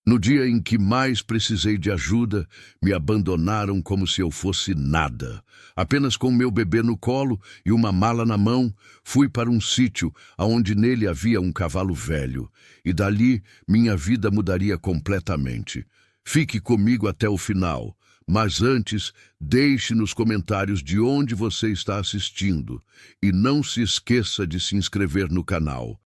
No dia em que mais precisei de ajuda, me abandonaram como se eu fosse nada. Apenas com meu bebê no colo e uma mala na mão, fui para um sítio onde nele havia um cavalo velho, e dali minha vida mudaria completamente. Fique comigo até o final, mas antes, deixe nos comentários de onde você está assistindo, e não se esqueça de se inscrever no canal.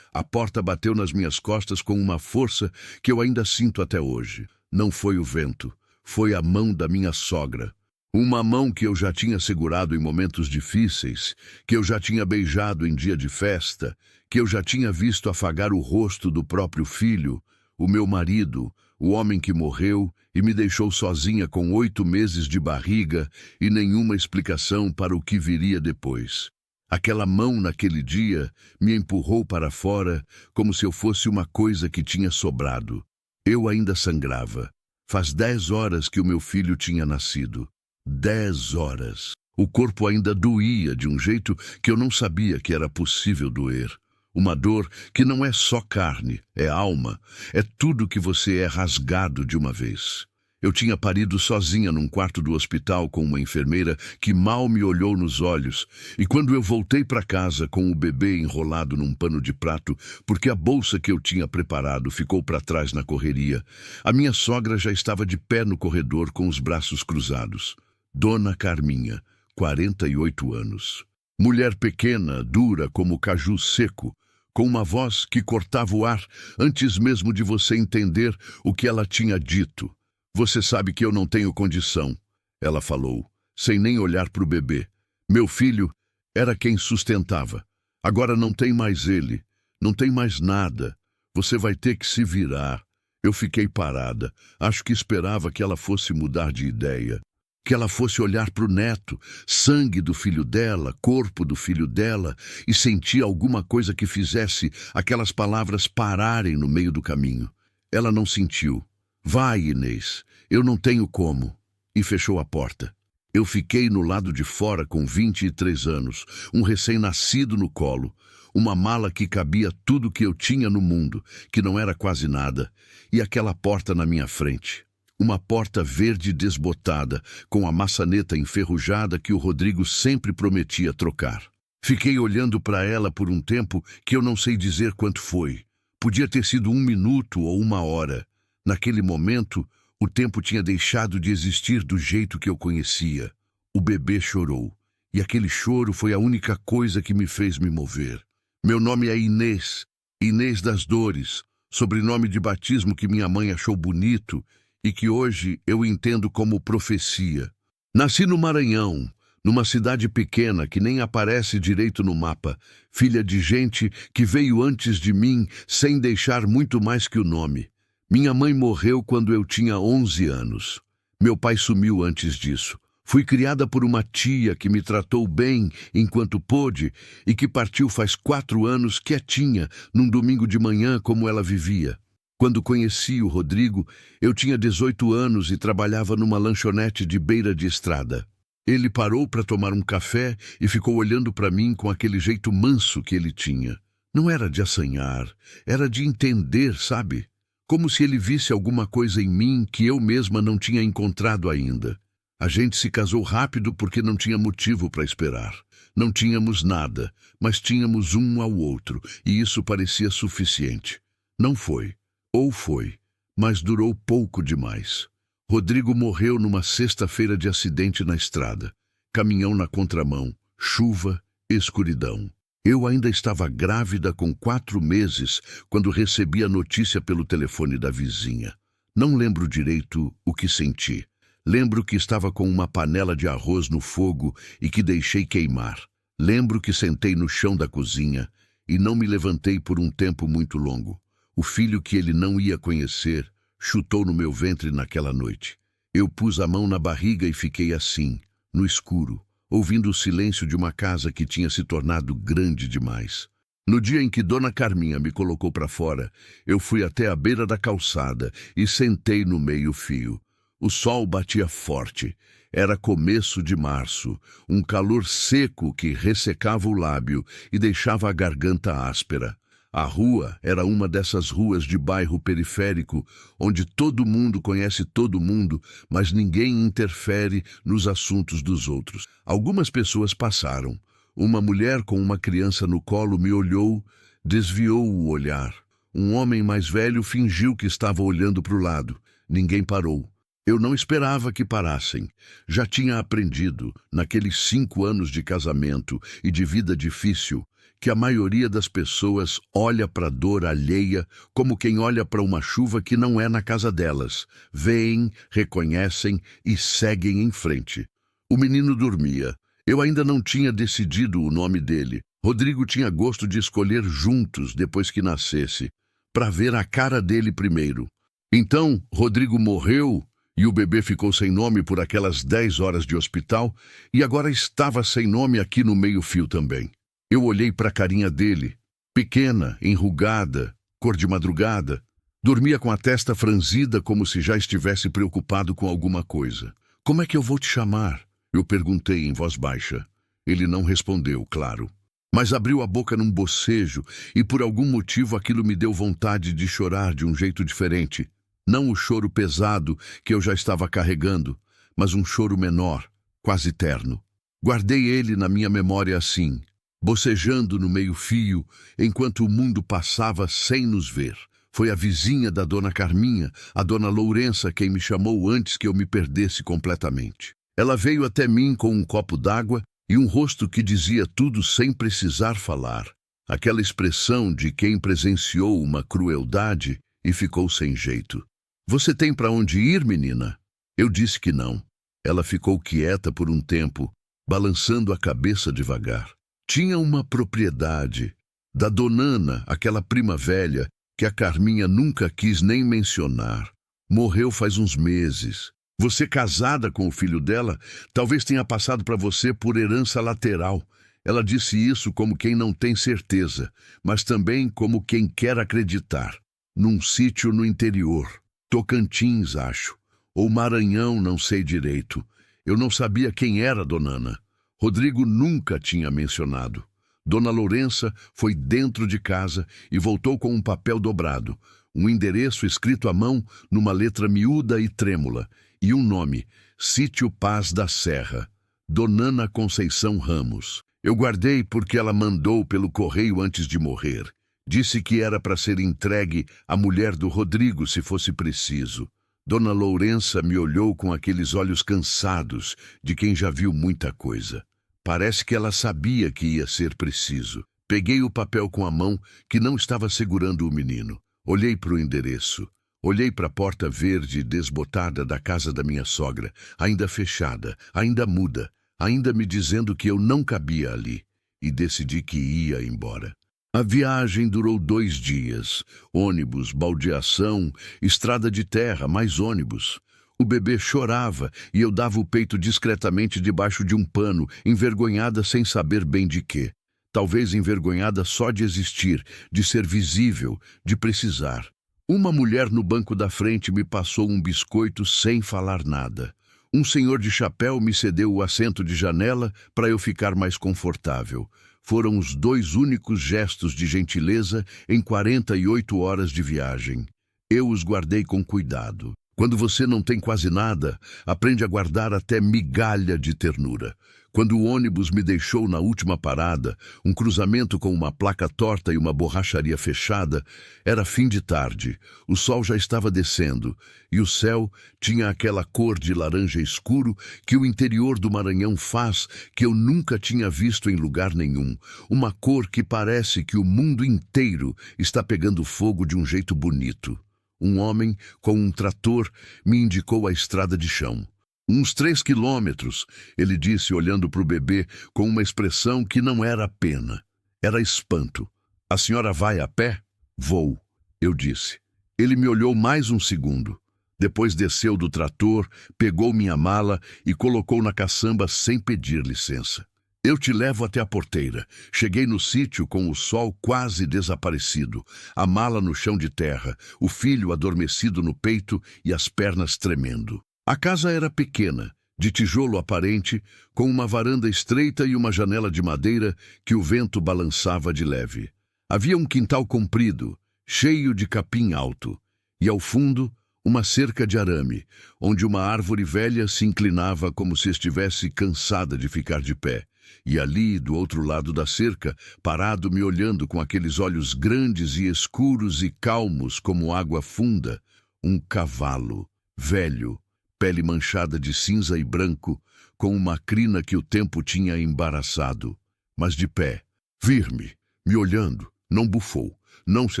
A porta bateu nas minhas costas com uma força que eu ainda sinto até hoje. Não foi o vento, foi a mão da minha sogra. Uma mão que eu já tinha segurado em momentos difíceis, que eu já tinha beijado em dia de festa, que eu já tinha visto afagar o rosto do próprio filho, o meu marido, o homem que morreu e me deixou sozinha com 8 meses de barriga e nenhuma explicação para o que viria depois. Aquela mão naquele dia me empurrou para fora como se eu fosse uma coisa que tinha sobrado. Eu ainda sangrava. Faz 10 horas que o meu filho tinha nascido. 10 horas. O corpo ainda doía de um jeito que eu não sabia que era possível doer. Uma dor que não é só carne, é alma. É tudo que você é rasgado de uma vez. Eu tinha parido sozinha num quarto do hospital com uma enfermeira que mal me olhou nos olhos, e quando eu voltei para casa com o bebê enrolado num pano de prato, porque a bolsa que eu tinha preparado ficou para trás na correria, a minha sogra já estava de pé no corredor com os braços cruzados. Dona Carminha, 48 anos. Mulher pequena, dura como caju seco, com uma voz que cortava o ar antes mesmo de você entender o que ela tinha dito. Você sabe que eu não tenho condição, ela falou, sem nem olhar para o bebê. Meu filho era quem sustentava. Agora não tem mais ele, não tem mais nada. Você vai ter que se virar. Eu fiquei parada. Acho que esperava que ela fosse mudar de ideia. Que ela fosse olhar para o neto, sangue do filho dela, corpo do filho dela, e sentir alguma coisa que fizesse aquelas palavras pararem no meio do caminho. Ela não sentiu. Vai, Inês, eu não tenho como. E fechou a porta. Eu fiquei no lado de fora com 23 anos, um recém-nascido no colo, uma mala que cabia tudo que eu tinha no mundo, que não era quase nada, e aquela porta na minha frente. Uma porta verde desbotada, com a maçaneta enferrujada que o Rodrigo sempre prometia trocar. Fiquei olhando para ela por um tempo que eu não sei dizer quanto foi. Podia ter sido 1 minuto ou 1 hora. Naquele momento, o tempo tinha deixado de existir do jeito que eu conhecia. O bebê chorou, e aquele choro foi a única coisa que me fez me mover. Meu nome é Inês, Inês das Dores, sobrenome de batismo que minha mãe achou bonito e que hoje eu entendo como profecia. Nasci no Maranhão, numa cidade pequena que nem aparece direito no mapa, filha de gente que veio antes de mim sem deixar muito mais que o nome. Minha mãe morreu quando eu tinha 11 anos. Meu pai sumiu antes disso. Fui criada por uma tia que me tratou bem enquanto pôde e que partiu faz 4 anos quietinha, num domingo de manhã como ela vivia. Quando conheci o Rodrigo, eu tinha 18 anos e trabalhava numa lanchonete de beira de estrada. Ele parou para tomar um café e ficou olhando para mim com aquele jeito manso que ele tinha. Não era de assanhar, era de entender, sabe? Como se ele visse alguma coisa em mim que eu mesma não tinha encontrado ainda. A gente se casou rápido porque não tinha motivo para esperar. Não tínhamos nada, mas tínhamos um ao outro, e isso parecia suficiente. Não foi. Ou foi, mas durou pouco demais. Rodrigo morreu numa sexta-feira de acidente na estrada. Caminhão na contramão, chuva, escuridão. Eu ainda estava grávida com 4 meses quando recebi a notícia pelo telefone da vizinha. Não lembro direito o que senti. Lembro que estava com uma panela de arroz no fogo e que deixei queimar. Lembro que sentei no chão da cozinha e não me levantei por um tempo muito longo. O filho que ele não ia conhecer chutou no meu ventre naquela noite. Eu pus a mão na barriga e fiquei assim, no escuro, ouvindo o silêncio de uma casa que tinha se tornado grande demais. No dia em que Dona Carminha me colocou para fora, eu fui até a beira da calçada e sentei no meio-fio. O sol batia forte. Era começo de março, um calor seco que ressecava o lábio e deixava a garganta áspera. A rua era uma dessas ruas de bairro periférico, onde todo mundo conhece todo mundo, mas ninguém interfere nos assuntos dos outros. Algumas pessoas passaram. Uma mulher com uma criança no colo me olhou, desviou o olhar. Um homem mais velho fingiu que estava olhando para o lado. Ninguém parou. Eu não esperava que parassem. Já tinha aprendido, naqueles 5 anos de casamento e de vida difícil, que a maioria das pessoas olha para a dor alheia como quem olha para uma chuva que não é na casa delas. Veem, reconhecem e seguem em frente. O menino dormia. Eu ainda não tinha decidido o nome dele. Rodrigo tinha gosto de escolher juntos depois que nascesse, para ver a cara dele primeiro. Então, Rodrigo morreu e o bebê ficou sem nome por aquelas 10 horas de hospital e agora estava sem nome aqui no meio-fio também. Eu olhei para a carinha dele, pequena, enrugada, cor de madrugada. Dormia com a testa franzida como se já estivesse preocupado com alguma coisa. "Como é que eu vou te chamar?" Eu perguntei em voz baixa. Ele não respondeu, claro. Mas abriu a boca num bocejo e por algum motivo aquilo me deu vontade de chorar de um jeito diferente. Não o choro pesado que eu já estava carregando, mas um choro menor, quase terno. Guardei ele na minha memória assim, bocejando no meio-fio, enquanto o mundo passava sem nos ver. Foi a vizinha da dona Carminha, a dona Lourença, quem me chamou antes que eu me perdesse completamente. Ela veio até mim com um copo d'água e um rosto que dizia tudo sem precisar falar. Aquela expressão de quem presenciou uma crueldade e ficou sem jeito. "Você tem para onde ir, menina?" Eu disse que não. Ela ficou quieta por um tempo, balançando a cabeça devagar. Tinha uma propriedade, da Donana, aquela prima velha, que a Carminha nunca quis nem mencionar. Morreu faz uns meses. Você casada com o filho dela, talvez tenha passado para você por herança lateral. Ela disse isso como quem não tem certeza, mas também como quem quer acreditar. Num sítio no interior. Tocantins, acho. Ou Maranhão, não sei direito. Eu não sabia quem era Donana. Rodrigo nunca tinha mencionado. Dona Lourença foi dentro de casa e voltou com um papel dobrado, um endereço escrito à mão numa letra miúda e trêmula, e um nome, Sítio Paz da Serra, Donana Conceição Ramos. Eu guardei porque ela mandou pelo correio antes de morrer. Disse que era para ser entregue à mulher do Rodrigo se fosse preciso. Dona Lourença me olhou com aqueles olhos cansados de quem já viu muita coisa. Parece que ela sabia que ia ser preciso. Peguei o papel com a mão que não estava segurando o menino. Olhei para o endereço. Olhei para a porta verde desbotada da casa da minha sogra, ainda fechada, ainda muda, ainda me dizendo que eu não cabia ali. E decidi que ia embora. A viagem durou 2 dias. Ônibus, baldeação, estrada de terra, mais ônibus. O bebê chorava e eu dava o peito discretamente debaixo de um pano, envergonhada sem saber bem de quê. Talvez envergonhada só de existir, de ser visível, de precisar. Uma mulher no banco da frente me passou um biscoito sem falar nada. Um senhor de chapéu me cedeu o assento de janela para eu ficar mais confortável. Foram os 2 únicos gestos de gentileza em 48 horas de viagem. Eu os guardei com cuidado. Quando você não tem quase nada, aprende a guardar até migalha de ternura. Quando o ônibus me deixou na última parada, um cruzamento com uma placa torta e uma borracharia fechada, era fim de tarde. O sol já estava descendo e o céu tinha aquela cor de laranja escuro que o interior do Maranhão faz, que eu nunca tinha visto em lugar nenhum. Uma cor que parece que o mundo inteiro está pegando fogo de um jeito bonito. Um homem com um trator me indicou a estrada de chão. "Uns 3 quilômetros", ele disse olhando para o bebê com uma expressão que não era pena, era espanto. "A senhora vai a pé?" "Vou", eu disse. Ele me olhou mais um segundo. Depois desceu do trator, pegou minha mala e colocou na caçamba sem pedir licença. "Eu te levo até a porteira." Cheguei no sítio com o sol quase desaparecido, a mala no chão de terra, o filho adormecido no peito e as pernas tremendo. A casa era pequena, de tijolo aparente, com uma varanda estreita e uma janela de madeira que o vento balançava de leve. Havia um quintal comprido, cheio de capim alto, e ao fundo, uma cerca de arame, onde uma árvore velha se inclinava como se estivesse cansada de ficar de pé. E ali, do outro lado da cerca, parado me olhando com aqueles olhos grandes e escuros e calmos como água funda, um cavalo, velho, pele manchada de cinza e branco, com uma crina que o tempo tinha embaraçado, mas de pé, firme, me olhando, não bufou, não se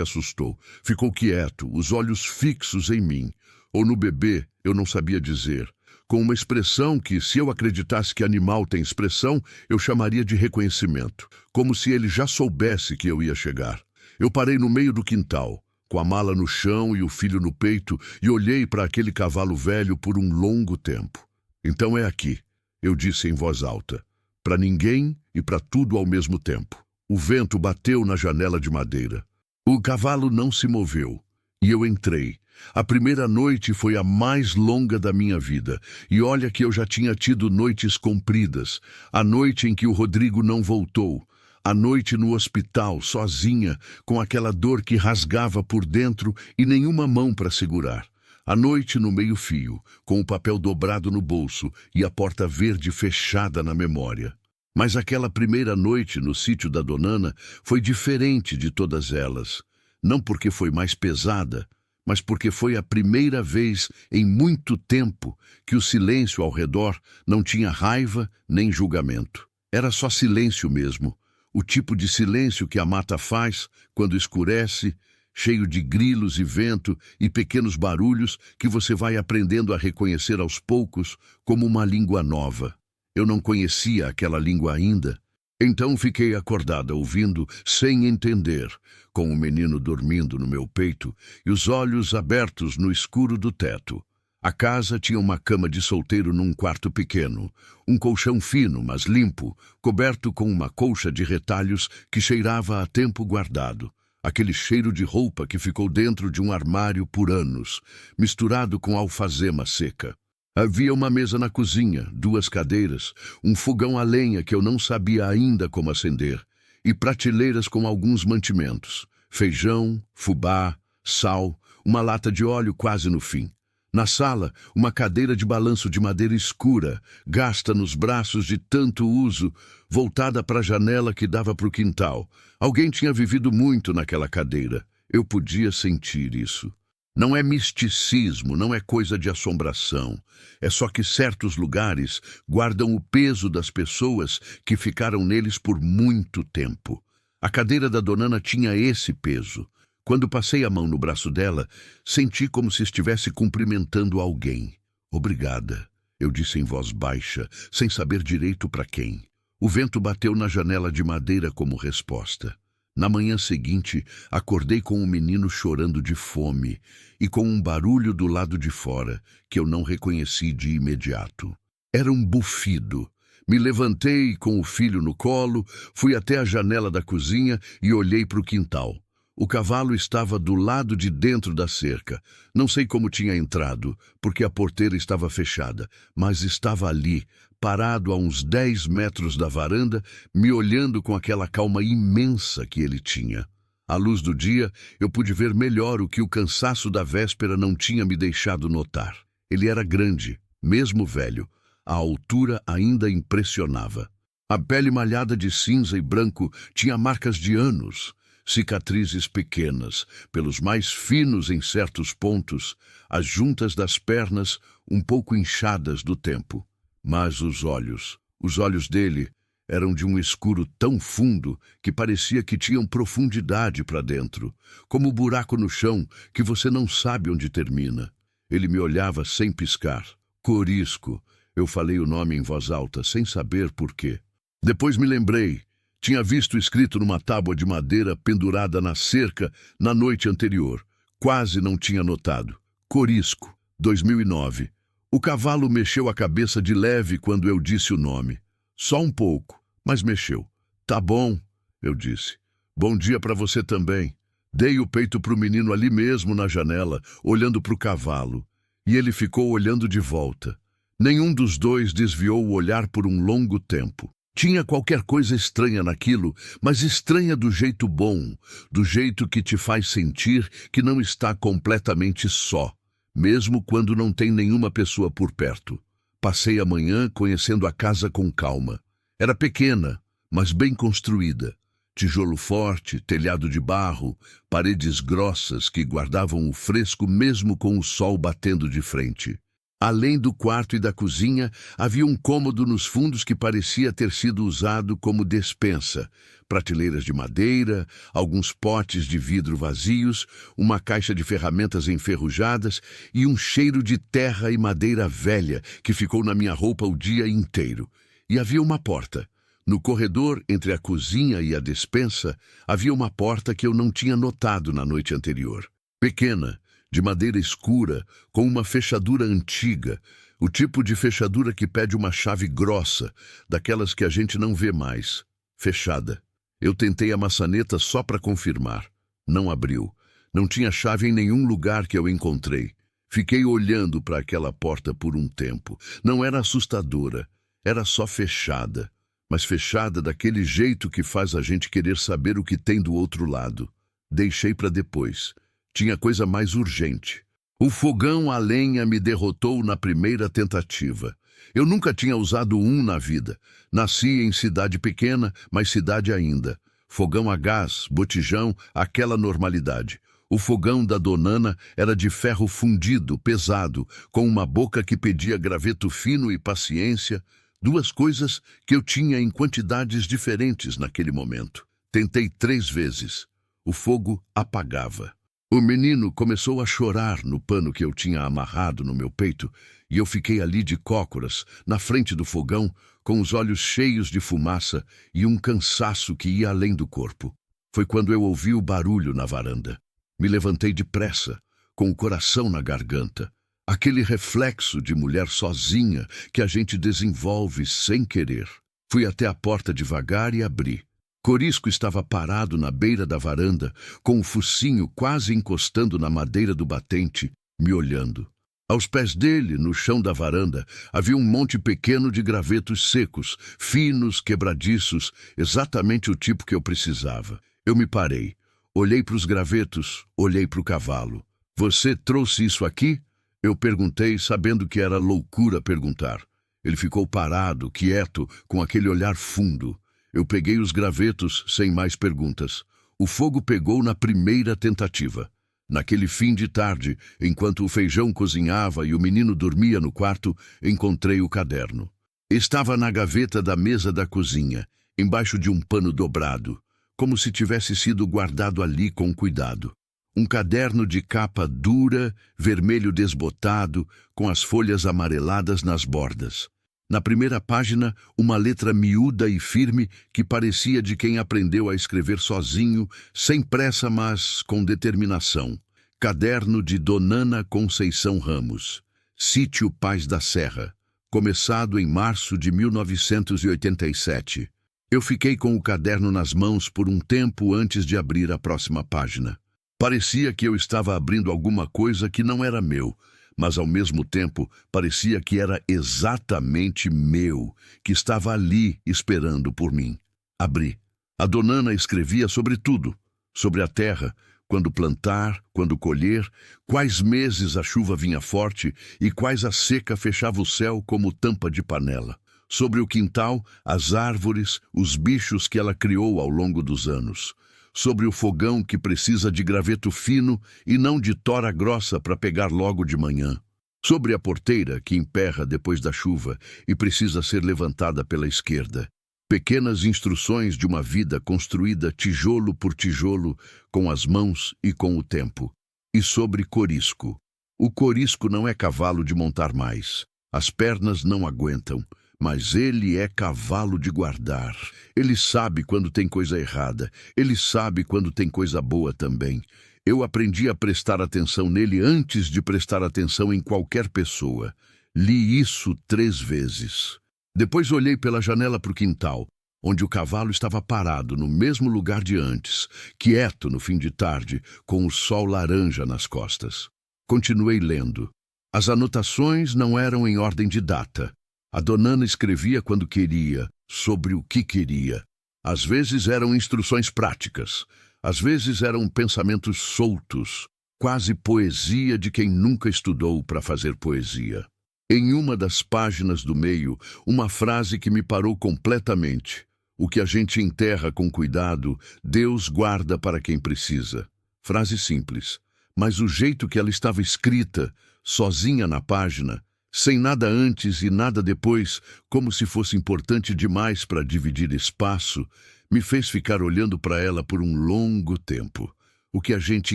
assustou, ficou quieto, os olhos fixos em mim, ou no bebê, eu não sabia dizer, com uma expressão que, se eu acreditasse que animal tem expressão, eu chamaria de reconhecimento, como se ele já soubesse que eu ia chegar. Eu parei no meio do quintal, com a mala no chão e o filho no peito, e olhei para aquele cavalo velho por um longo tempo. Então é aqui, eu disse em voz alta, para ninguém e para tudo ao mesmo tempo. O vento bateu na janela de madeira. O cavalo não se moveu, e eu entrei. A primeira noite foi a mais longa da minha vida, e olha que eu já tinha tido noites compridas. A noite em que o Rodrigo não voltou, a noite no hospital, sozinha, com aquela dor que rasgava por dentro e nenhuma mão para segurar. A noite no meio-fio, com o papel dobrado no bolso e a porta verde fechada na memória. Mas aquela primeira noite no sítio da Donana foi diferente de todas elas. Não porque foi mais pesada, mas porque foi a primeira vez em muito tempo que o silêncio ao redor não tinha raiva nem julgamento. Era só silêncio mesmo, o tipo de silêncio que a mata faz quando escurece, cheio de grilos e vento e pequenos barulhos que você vai aprendendo a reconhecer aos poucos como uma língua nova. Eu não conhecia aquela língua ainda. Então fiquei acordada, ouvindo, sem entender, com o menino dormindo no meu peito e os olhos abertos no escuro do teto. A casa tinha uma cama de solteiro num quarto pequeno, um colchão fino, mas limpo, coberto com uma colcha de retalhos que cheirava a tempo guardado. Aquele cheiro de roupa que ficou dentro de um armário por anos, misturado com alfazema seca. Havia uma mesa na cozinha, 2 cadeiras, um fogão a lenha que eu não sabia ainda como acender, e prateleiras com alguns mantimentos, feijão, fubá, sal, uma lata de óleo quase no fim. Na sala, uma cadeira de balanço de madeira escura, gasta nos braços de tanto uso, voltada para a janela que dava para o quintal. Alguém tinha vivido muito naquela cadeira. Eu podia sentir isso. Não é misticismo, não é coisa de assombração. É só que certos lugares guardam o peso das pessoas que ficaram neles por muito tempo. A cadeira da Donana tinha esse peso. Quando passei a mão no braço dela, senti como se estivesse cumprimentando alguém. Obrigada, eu disse em voz baixa, sem saber direito para quem. O vento bateu na janela de madeira como resposta. Na manhã seguinte, acordei com o menino chorando de fome e com um barulho do lado de fora que eu não reconheci de imediato. Era um bufido. Me levantei com o filho no colo, fui até a janela da cozinha e olhei para o quintal. O cavalo estava do lado de dentro da cerca. Não sei como tinha entrado, porque a porteira estava fechada, mas estava ali, parado a uns 10 metros da varanda, me olhando com aquela calma imensa que ele tinha. À luz do dia, eu pude ver melhor o que o cansaço da véspera não tinha me deixado notar. Ele era grande, mesmo velho. A altura ainda impressionava. A pele malhada de cinza e branco tinha marcas de anos, cicatrizes pequenas, pelos mais finos em certos pontos, as juntas das pernas um pouco inchadas do tempo. Mas os olhos dele eram de um escuro tão fundo que parecia que tinham profundidade para dentro, como o buraco no chão que você não sabe onde termina. Ele me olhava sem piscar. Corisco. Eu falei o nome em voz alta, sem saber por quê. Depois me lembrei. Tinha visto escrito numa tábua de madeira pendurada na cerca na noite anterior. Quase não tinha notado. Corisco, 2009. O cavalo mexeu a cabeça de leve quando eu disse o nome. Só um pouco, mas mexeu. Tá bom, eu disse. Bom dia para você também. Dei o peito para o menino ali mesmo na janela, olhando para o cavalo. E ele ficou olhando de volta. Nenhum dos dois desviou o olhar por um longo tempo. Tinha qualquer coisa estranha naquilo, mas estranha do jeito bom, do jeito que te faz sentir que não está completamente só, mesmo quando não tem nenhuma pessoa por perto. Passei a manhã conhecendo a casa com calma. Era pequena, mas bem construída. Tijolo forte, telhado de barro, paredes grossas que guardavam o fresco mesmo com o sol batendo de frente. Além do quarto e da cozinha, havia um cômodo nos fundos que parecia ter sido usado como despensa. Prateleiras de madeira, alguns potes de vidro vazios, uma caixa de ferramentas enferrujadas e um cheiro de terra e madeira velha que ficou na minha roupa o dia inteiro. E havia uma porta. No corredor, entre a cozinha e a despensa, havia uma porta que eu não tinha notado na noite anterior. Pequena, de madeira escura, com uma fechadura antiga, o tipo de fechadura que pede uma chave grossa, daquelas que a gente não vê mais. Fechada. Eu tentei a maçaneta só para confirmar. Não abriu. Não tinha chave em nenhum lugar que eu encontrei. Fiquei olhando para aquela porta por um tempo. Não era assustadora, era só fechada. Mas fechada daquele jeito que faz a gente querer saber o que tem do outro lado. Deixei para depois. Tinha coisa mais urgente. O fogão a lenha me derrotou na primeira tentativa. Eu nunca tinha usado um na vida. Nasci em cidade pequena, mas cidade ainda. Fogão a gás, botijão, aquela normalidade. O fogão da Donana era de ferro fundido, pesado, com uma boca que pedia graveto fino e paciência, duas coisas que eu tinha em quantidades diferentes naquele momento. Tentei 3 vezes. O fogo apagava. O menino começou a chorar no pano que eu tinha amarrado no meu peito e eu fiquei ali de cócoras, na frente do fogão, com os olhos cheios de fumaça e um cansaço que ia além do corpo. Foi quando eu ouvi o barulho na varanda. Me levantei depressa, com o coração na garganta. Aquele reflexo de mulher sozinha que a gente desenvolve sem querer. Fui até a porta devagar e abri. Corisco estava parado na beira da varanda, com o focinho quase encostando na madeira do batente, me olhando. Aos pés dele, no chão da varanda, havia um monte pequeno de gravetos secos, finos, quebradiços, exatamente o tipo que eu precisava. Eu me parei, olhei para os gravetos, olhei para o cavalo. "Você trouxe isso aqui?" Eu perguntei, sabendo que era loucura perguntar. Ele ficou parado, quieto, com aquele olhar fundo. Eu peguei os gravetos sem mais perguntas. O fogo pegou na primeira tentativa. Naquele fim de tarde, enquanto o feijão cozinhava e o menino dormia no quarto, encontrei o caderno. Estava na gaveta da mesa da cozinha, embaixo de um pano dobrado, como se tivesse sido guardado ali com cuidado. Um caderno de capa dura, vermelho desbotado, com as folhas amareladas nas bordas. Na primeira página, uma letra miúda e firme que parecia de quem aprendeu a escrever sozinho, sem pressa, mas com determinação. Caderno de Donana Conceição Ramos. Sítio Paz da Serra. Começado em março de 1987. Eu fiquei com o caderno nas mãos por um tempo antes de abrir a próxima página. Parecia que eu estava abrindo alguma coisa que não era meu, mas ao mesmo tempo parecia que era exatamente meu, que estava ali esperando por mim. Abri. A Donana escrevia sobre tudo, sobre a terra, quando plantar, quando colher, quais meses a chuva vinha forte e quais a seca fechava o céu como tampa de panela. Sobre o quintal, as árvores, os bichos que ela criou ao longo dos anos. Sobre o fogão que precisa de graveto fino e não de tora grossa para pegar logo de manhã. Sobre a porteira que emperra depois da chuva e precisa ser levantada pela esquerda. Pequenas instruções de uma vida construída tijolo por tijolo, com as mãos e com o tempo. E sobre Corisco. O Corisco não é cavalo de montar mais. As pernas não aguentam. Mas ele é cavalo de guardar. Ele sabe quando tem coisa errada. Ele sabe quando tem coisa boa também. Eu aprendi a prestar atenção nele antes de prestar atenção em qualquer pessoa. Li isso 3 vezes. Depois olhei pela janela para o quintal, onde o cavalo estava parado no mesmo lugar de antes, quieto no fim de tarde, com o sol laranja nas costas. Continuei lendo. As anotações não eram em ordem de data. A Donana escrevia quando queria, sobre o que queria. Às vezes eram instruções práticas, às vezes eram pensamentos soltos, quase poesia de quem nunca estudou para fazer poesia. Em uma das páginas do meio, uma frase que me parou completamente. O que a gente enterra com cuidado, Deus guarda para quem precisa. Frase simples, mas o jeito que ela estava escrita, sozinha na página, sem nada antes e nada depois, como se fosse importante demais para dividir espaço, me fez ficar olhando para ela por um longo tempo. O que a gente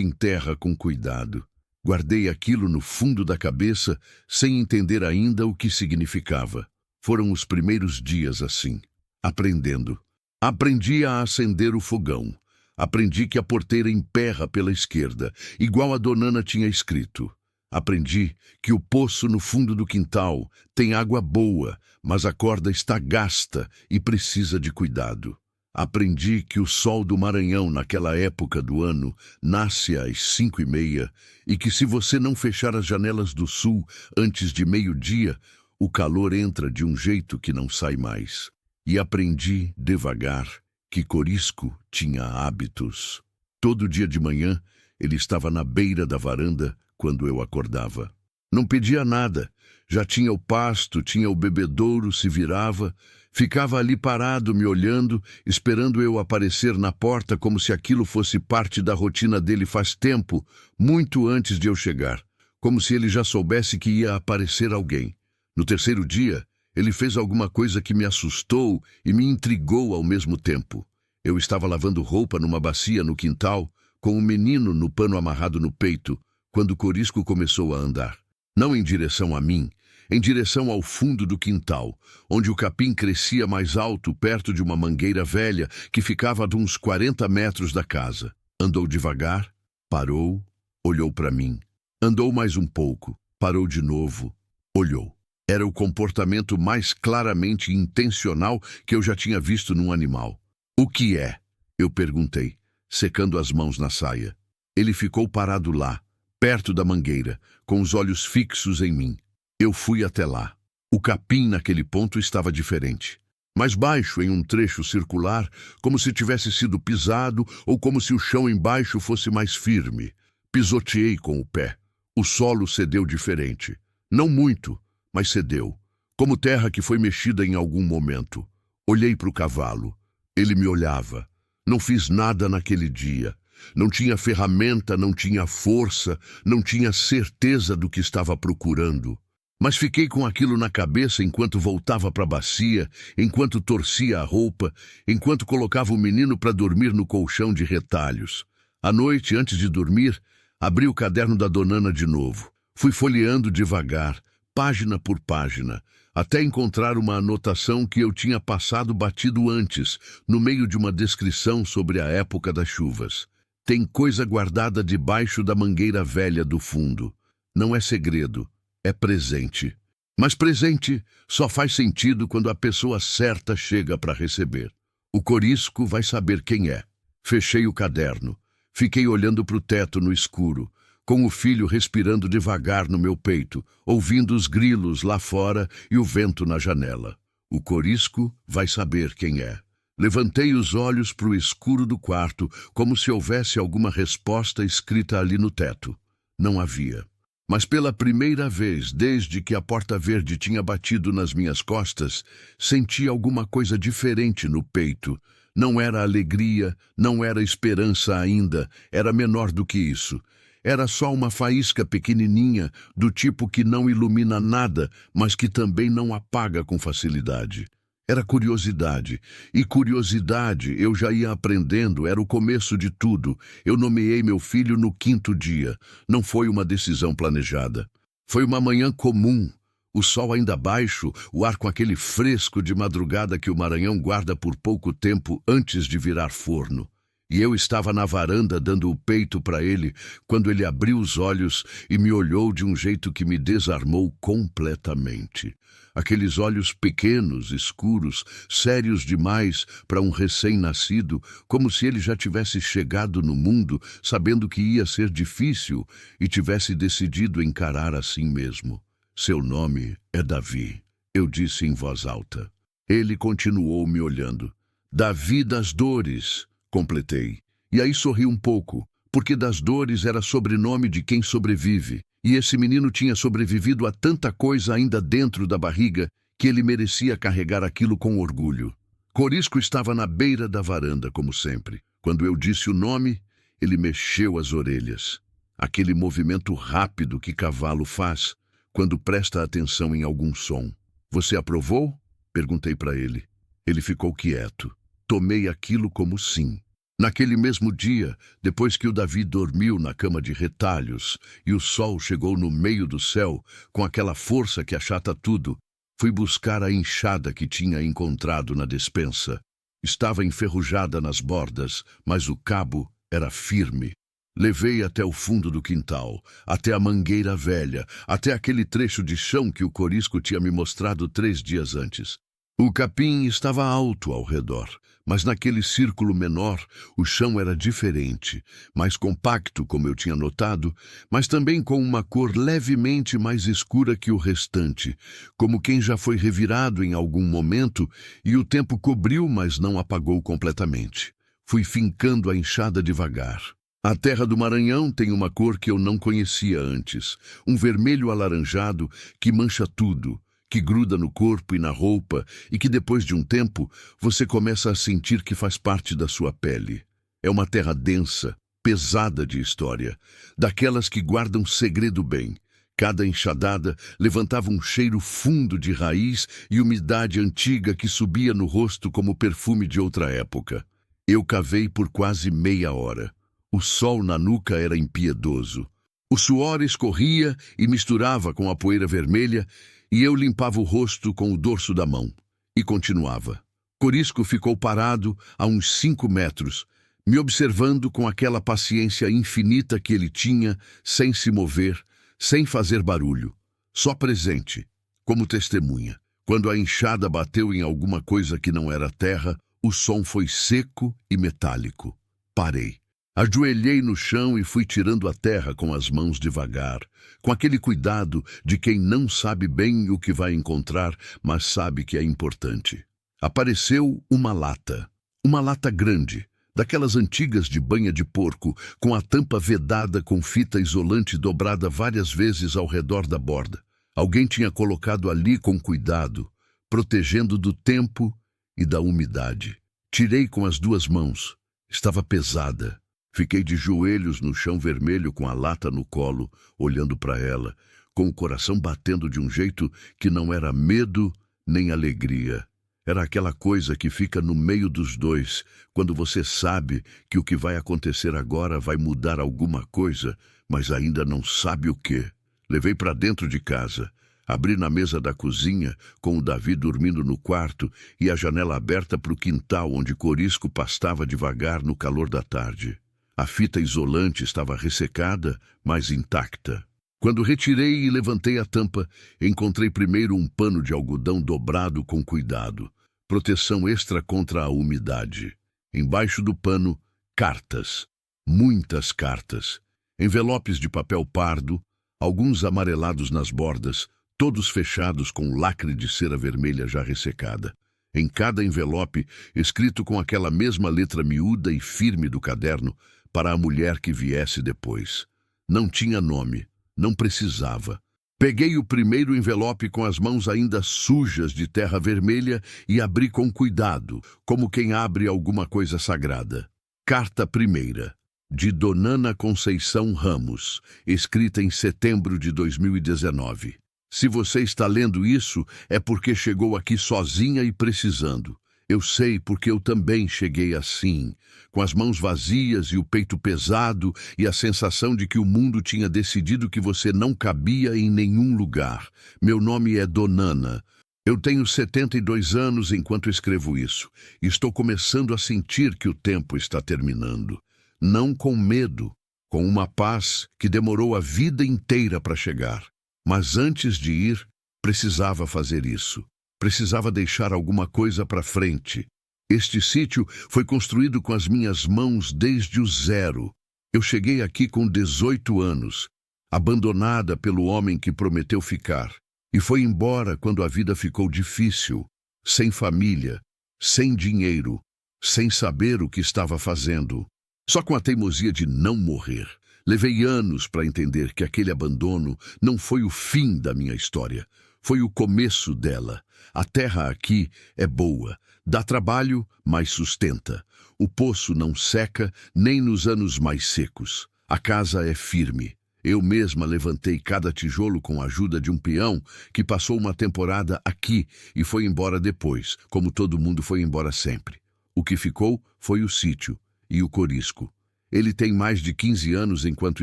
enterra com cuidado. Guardei aquilo no fundo da cabeça, sem entender ainda o que significava. Foram os primeiros dias assim, aprendendo. Aprendi a acender o fogão. Aprendi que a porteira emperra pela esquerda, igual a Donana tinha escrito. Aprendi que o poço no fundo do quintal tem água boa, mas a corda está gasta e precisa de cuidado. Aprendi que o sol do Maranhão naquela época do ano nasce às 5h30 e que se você não fechar as janelas do sul antes de meio-dia, o calor entra de um jeito que não sai mais. E aprendi, devagar, que Corisco tinha hábitos. Todo dia de manhã, ele estava na beira da varanda quando eu acordava. Não pedia nada, já tinha o pasto, tinha o bebedouro, se virava, ficava ali parado me olhando, esperando eu aparecer na porta como se aquilo fosse parte da rotina dele faz tempo, muito antes de eu chegar, como se ele já soubesse que ia aparecer alguém. No terceiro dia, ele fez alguma coisa que me assustou e me intrigou ao mesmo tempo. Eu estava lavando roupa numa bacia no quintal, com um menino no pano amarrado no peito, quando Corisco começou a andar. Não em direção a mim, em direção ao fundo do quintal, onde o capim crescia mais alto perto de uma mangueira velha que ficava a uns 40 metros da casa. Andou devagar, parou, olhou para mim. Andou mais um pouco, parou de novo, olhou. Era o comportamento mais claramente intencional que eu já tinha visto num animal. "O que é?" eu perguntei, secando as mãos na saia. Ele ficou parado lá, perto da mangueira, com os olhos fixos em mim. Eu fui até lá. O capim naquele ponto estava diferente. Mais baixo, em um trecho circular, como se tivesse sido pisado ou como se o chão embaixo fosse mais firme. Pisoteei com o pé. O solo cedeu diferente. Não muito, mas cedeu. Como terra que foi mexida em algum momento. Olhei para o cavalo. Ele me olhava. Não fiz nada naquele dia. Não tinha ferramenta, não tinha força, não tinha certeza do que estava procurando. Mas fiquei com aquilo na cabeça enquanto voltava para a bacia, enquanto torcia a roupa, enquanto colocava o menino para dormir no colchão de retalhos. À noite, antes de dormir, abri o caderno da Donana de novo. Fui folheando devagar, página por página, até encontrar uma anotação que eu tinha passado batido antes, no meio de uma descrição sobre a época das chuvas. Tem coisa guardada debaixo da mangueira velha do fundo. Não é segredo, é presente. Mas presente só faz sentido quando a pessoa certa chega para receber. O Corisco vai saber quem é. Fechei o caderno. Fiquei olhando para o teto no escuro, com o filho respirando devagar no meu peito, ouvindo os grilos lá fora e o vento na janela. O Corisco vai saber quem é. Levantei os olhos para o escuro do quarto, como se houvesse alguma resposta escrita ali no teto. Não havia. Mas pela primeira vez, desde que a porta verde tinha batido nas minhas costas, senti alguma coisa diferente no peito. Não era alegria, não era esperança ainda, era menor do que isso. Era só uma faísca pequenininha, do tipo que não ilumina nada, mas que também não apaga com facilidade. Era curiosidade, e curiosidade, eu já ia aprendendo, era o começo de tudo. Eu nomeei meu filho no 5º dia. Não foi uma decisão planejada. Foi uma manhã comum. O sol ainda baixo, o ar com aquele fresco de madrugada que o Maranhão guarda por pouco tempo antes de virar forno. E eu estava na varanda dando o peito para ele, quando ele abriu os olhos e me olhou de um jeito que me desarmou completamente. Aqueles olhos pequenos, escuros, sérios demais para um recém-nascido, como se ele já tivesse chegado no mundo sabendo que ia ser difícil e tivesse decidido encarar assim mesmo. "Seu nome é Davi", eu disse em voz alta. Ele continuou me olhando. Davi das dores, completei. E aí sorri um pouco, porque das dores era sobrenome de quem sobrevive. E esse menino tinha sobrevivido a tanta coisa ainda dentro da barriga que ele merecia carregar aquilo com orgulho. Corisco estava na beira da varanda, como sempre. Quando eu disse o nome, ele mexeu as orelhas. Aquele movimento rápido que cavalo faz quando presta atenção em algum som. Você aprovou? Perguntei para ele. Ele ficou quieto. Tomei aquilo como sim. Naquele mesmo dia, depois que o Davi dormiu na cama de retalhos e o sol chegou no meio do céu, com aquela força que achata tudo, fui buscar a enxada que tinha encontrado na despensa. Estava enferrujada nas bordas, mas o cabo era firme. Levei até o fundo do quintal, até a mangueira velha, até aquele trecho de chão que o Corisco tinha me mostrado 3 dias antes. O capim estava alto ao redor, mas naquele círculo menor o chão era diferente, mais compacto, como eu tinha notado, mas também com uma cor levemente mais escura que o restante, como quem já foi revirado em algum momento e o tempo cobriu, mas não apagou completamente. Fui fincando a enxada devagar. A terra do Maranhão tem uma cor que eu não conhecia antes, um vermelho alaranjado que mancha tudo, que gruda no corpo e na roupa e que depois de um tempo você começa a sentir que faz parte da sua pele. É uma terra densa, pesada de história, daquelas que guardam segredo bem. Cada enxadada levantava um cheiro fundo de raiz e umidade antiga que subia no rosto como perfume de outra época. Eu cavei por quase meia hora. O sol na nuca era impiedoso. O suor escorria e misturava com a poeira vermelha e eu limpava o rosto com o dorso da mão. E continuava. Corisco ficou parado a uns 5 metros, me observando com aquela paciência infinita que ele tinha, sem se mover, sem fazer barulho, só presente, como testemunha. Quando a enxada bateu em alguma coisa que não era terra, o som foi seco e metálico. Parei. Ajoelhei no chão e fui tirando a terra com as mãos devagar, com aquele cuidado de quem não sabe bem o que vai encontrar, mas sabe que é importante. Apareceu uma lata grande, daquelas antigas de banha de porco, com a tampa vedada com fita isolante dobrada várias vezes ao redor da borda. Alguém tinha colocado ali com cuidado, protegendo do tempo e da umidade. Tirei com as 2 mãos. Estava pesada. Fiquei de joelhos no chão vermelho com a lata no colo, olhando para ela, com o coração batendo de um jeito que não era medo nem alegria. Era aquela coisa que fica no meio dos dois, quando você sabe que o que vai acontecer agora vai mudar alguma coisa, mas ainda não sabe o quê. Levei para dentro de casa. Abri na mesa da cozinha, com o Davi dormindo no quarto e a janela aberta para o quintal onde Corisco pastava devagar no calor da tarde. A fita isolante estava ressecada, mas intacta. Quando retirei e levantei a tampa, encontrei primeiro um pano de algodão dobrado com cuidado, proteção extra contra a umidade. Embaixo do pano, cartas. Muitas cartas. Envelopes de papel pardo, alguns amarelados nas bordas, todos fechados com lacre de cera vermelha já ressecada. Em cada envelope, escrito com aquela mesma letra miúda e firme do caderno, para a mulher que viesse depois. Não tinha nome, não precisava. Peguei o primeiro envelope com as mãos ainda sujas de terra vermelha e abri com cuidado, como quem abre alguma coisa sagrada. Carta primeira, de Donana Conceição Ramos, escrita em setembro de 2019. Se você está lendo isso, é porque chegou aqui sozinha e precisando. Eu sei porque eu também cheguei assim, com as mãos vazias e o peito pesado e a sensação de que o mundo tinha decidido que você não cabia em nenhum lugar. Meu nome é Donana. Eu tenho 72 anos enquanto escrevo isso. E estou começando a sentir que o tempo está terminando. Não com medo, com uma paz que demorou a vida inteira para chegar. Mas antes de ir, precisava fazer isso. Precisava deixar alguma coisa para frente. Este sítio foi construído com as minhas mãos desde o zero. Eu cheguei aqui com 18 anos, abandonada pelo homem que prometeu ficar, e foi embora quando a vida ficou difícil. sem família, sem dinheiro, sem saber o que estava fazendo, só com a teimosia de não morrer. Levei anos para entender que aquele abandono não foi o fim da minha história, foi o começo dela. A terra aqui é boa, dá trabalho, mas sustenta. O poço não seca nem nos anos mais secos. A casa é firme. Eu mesma levantei cada tijolo com a ajuda de um peão que passou uma temporada aqui e foi embora depois, como todo mundo foi embora sempre. O que ficou foi o sítio e o corisco. Ele tem mais de 15 anos enquanto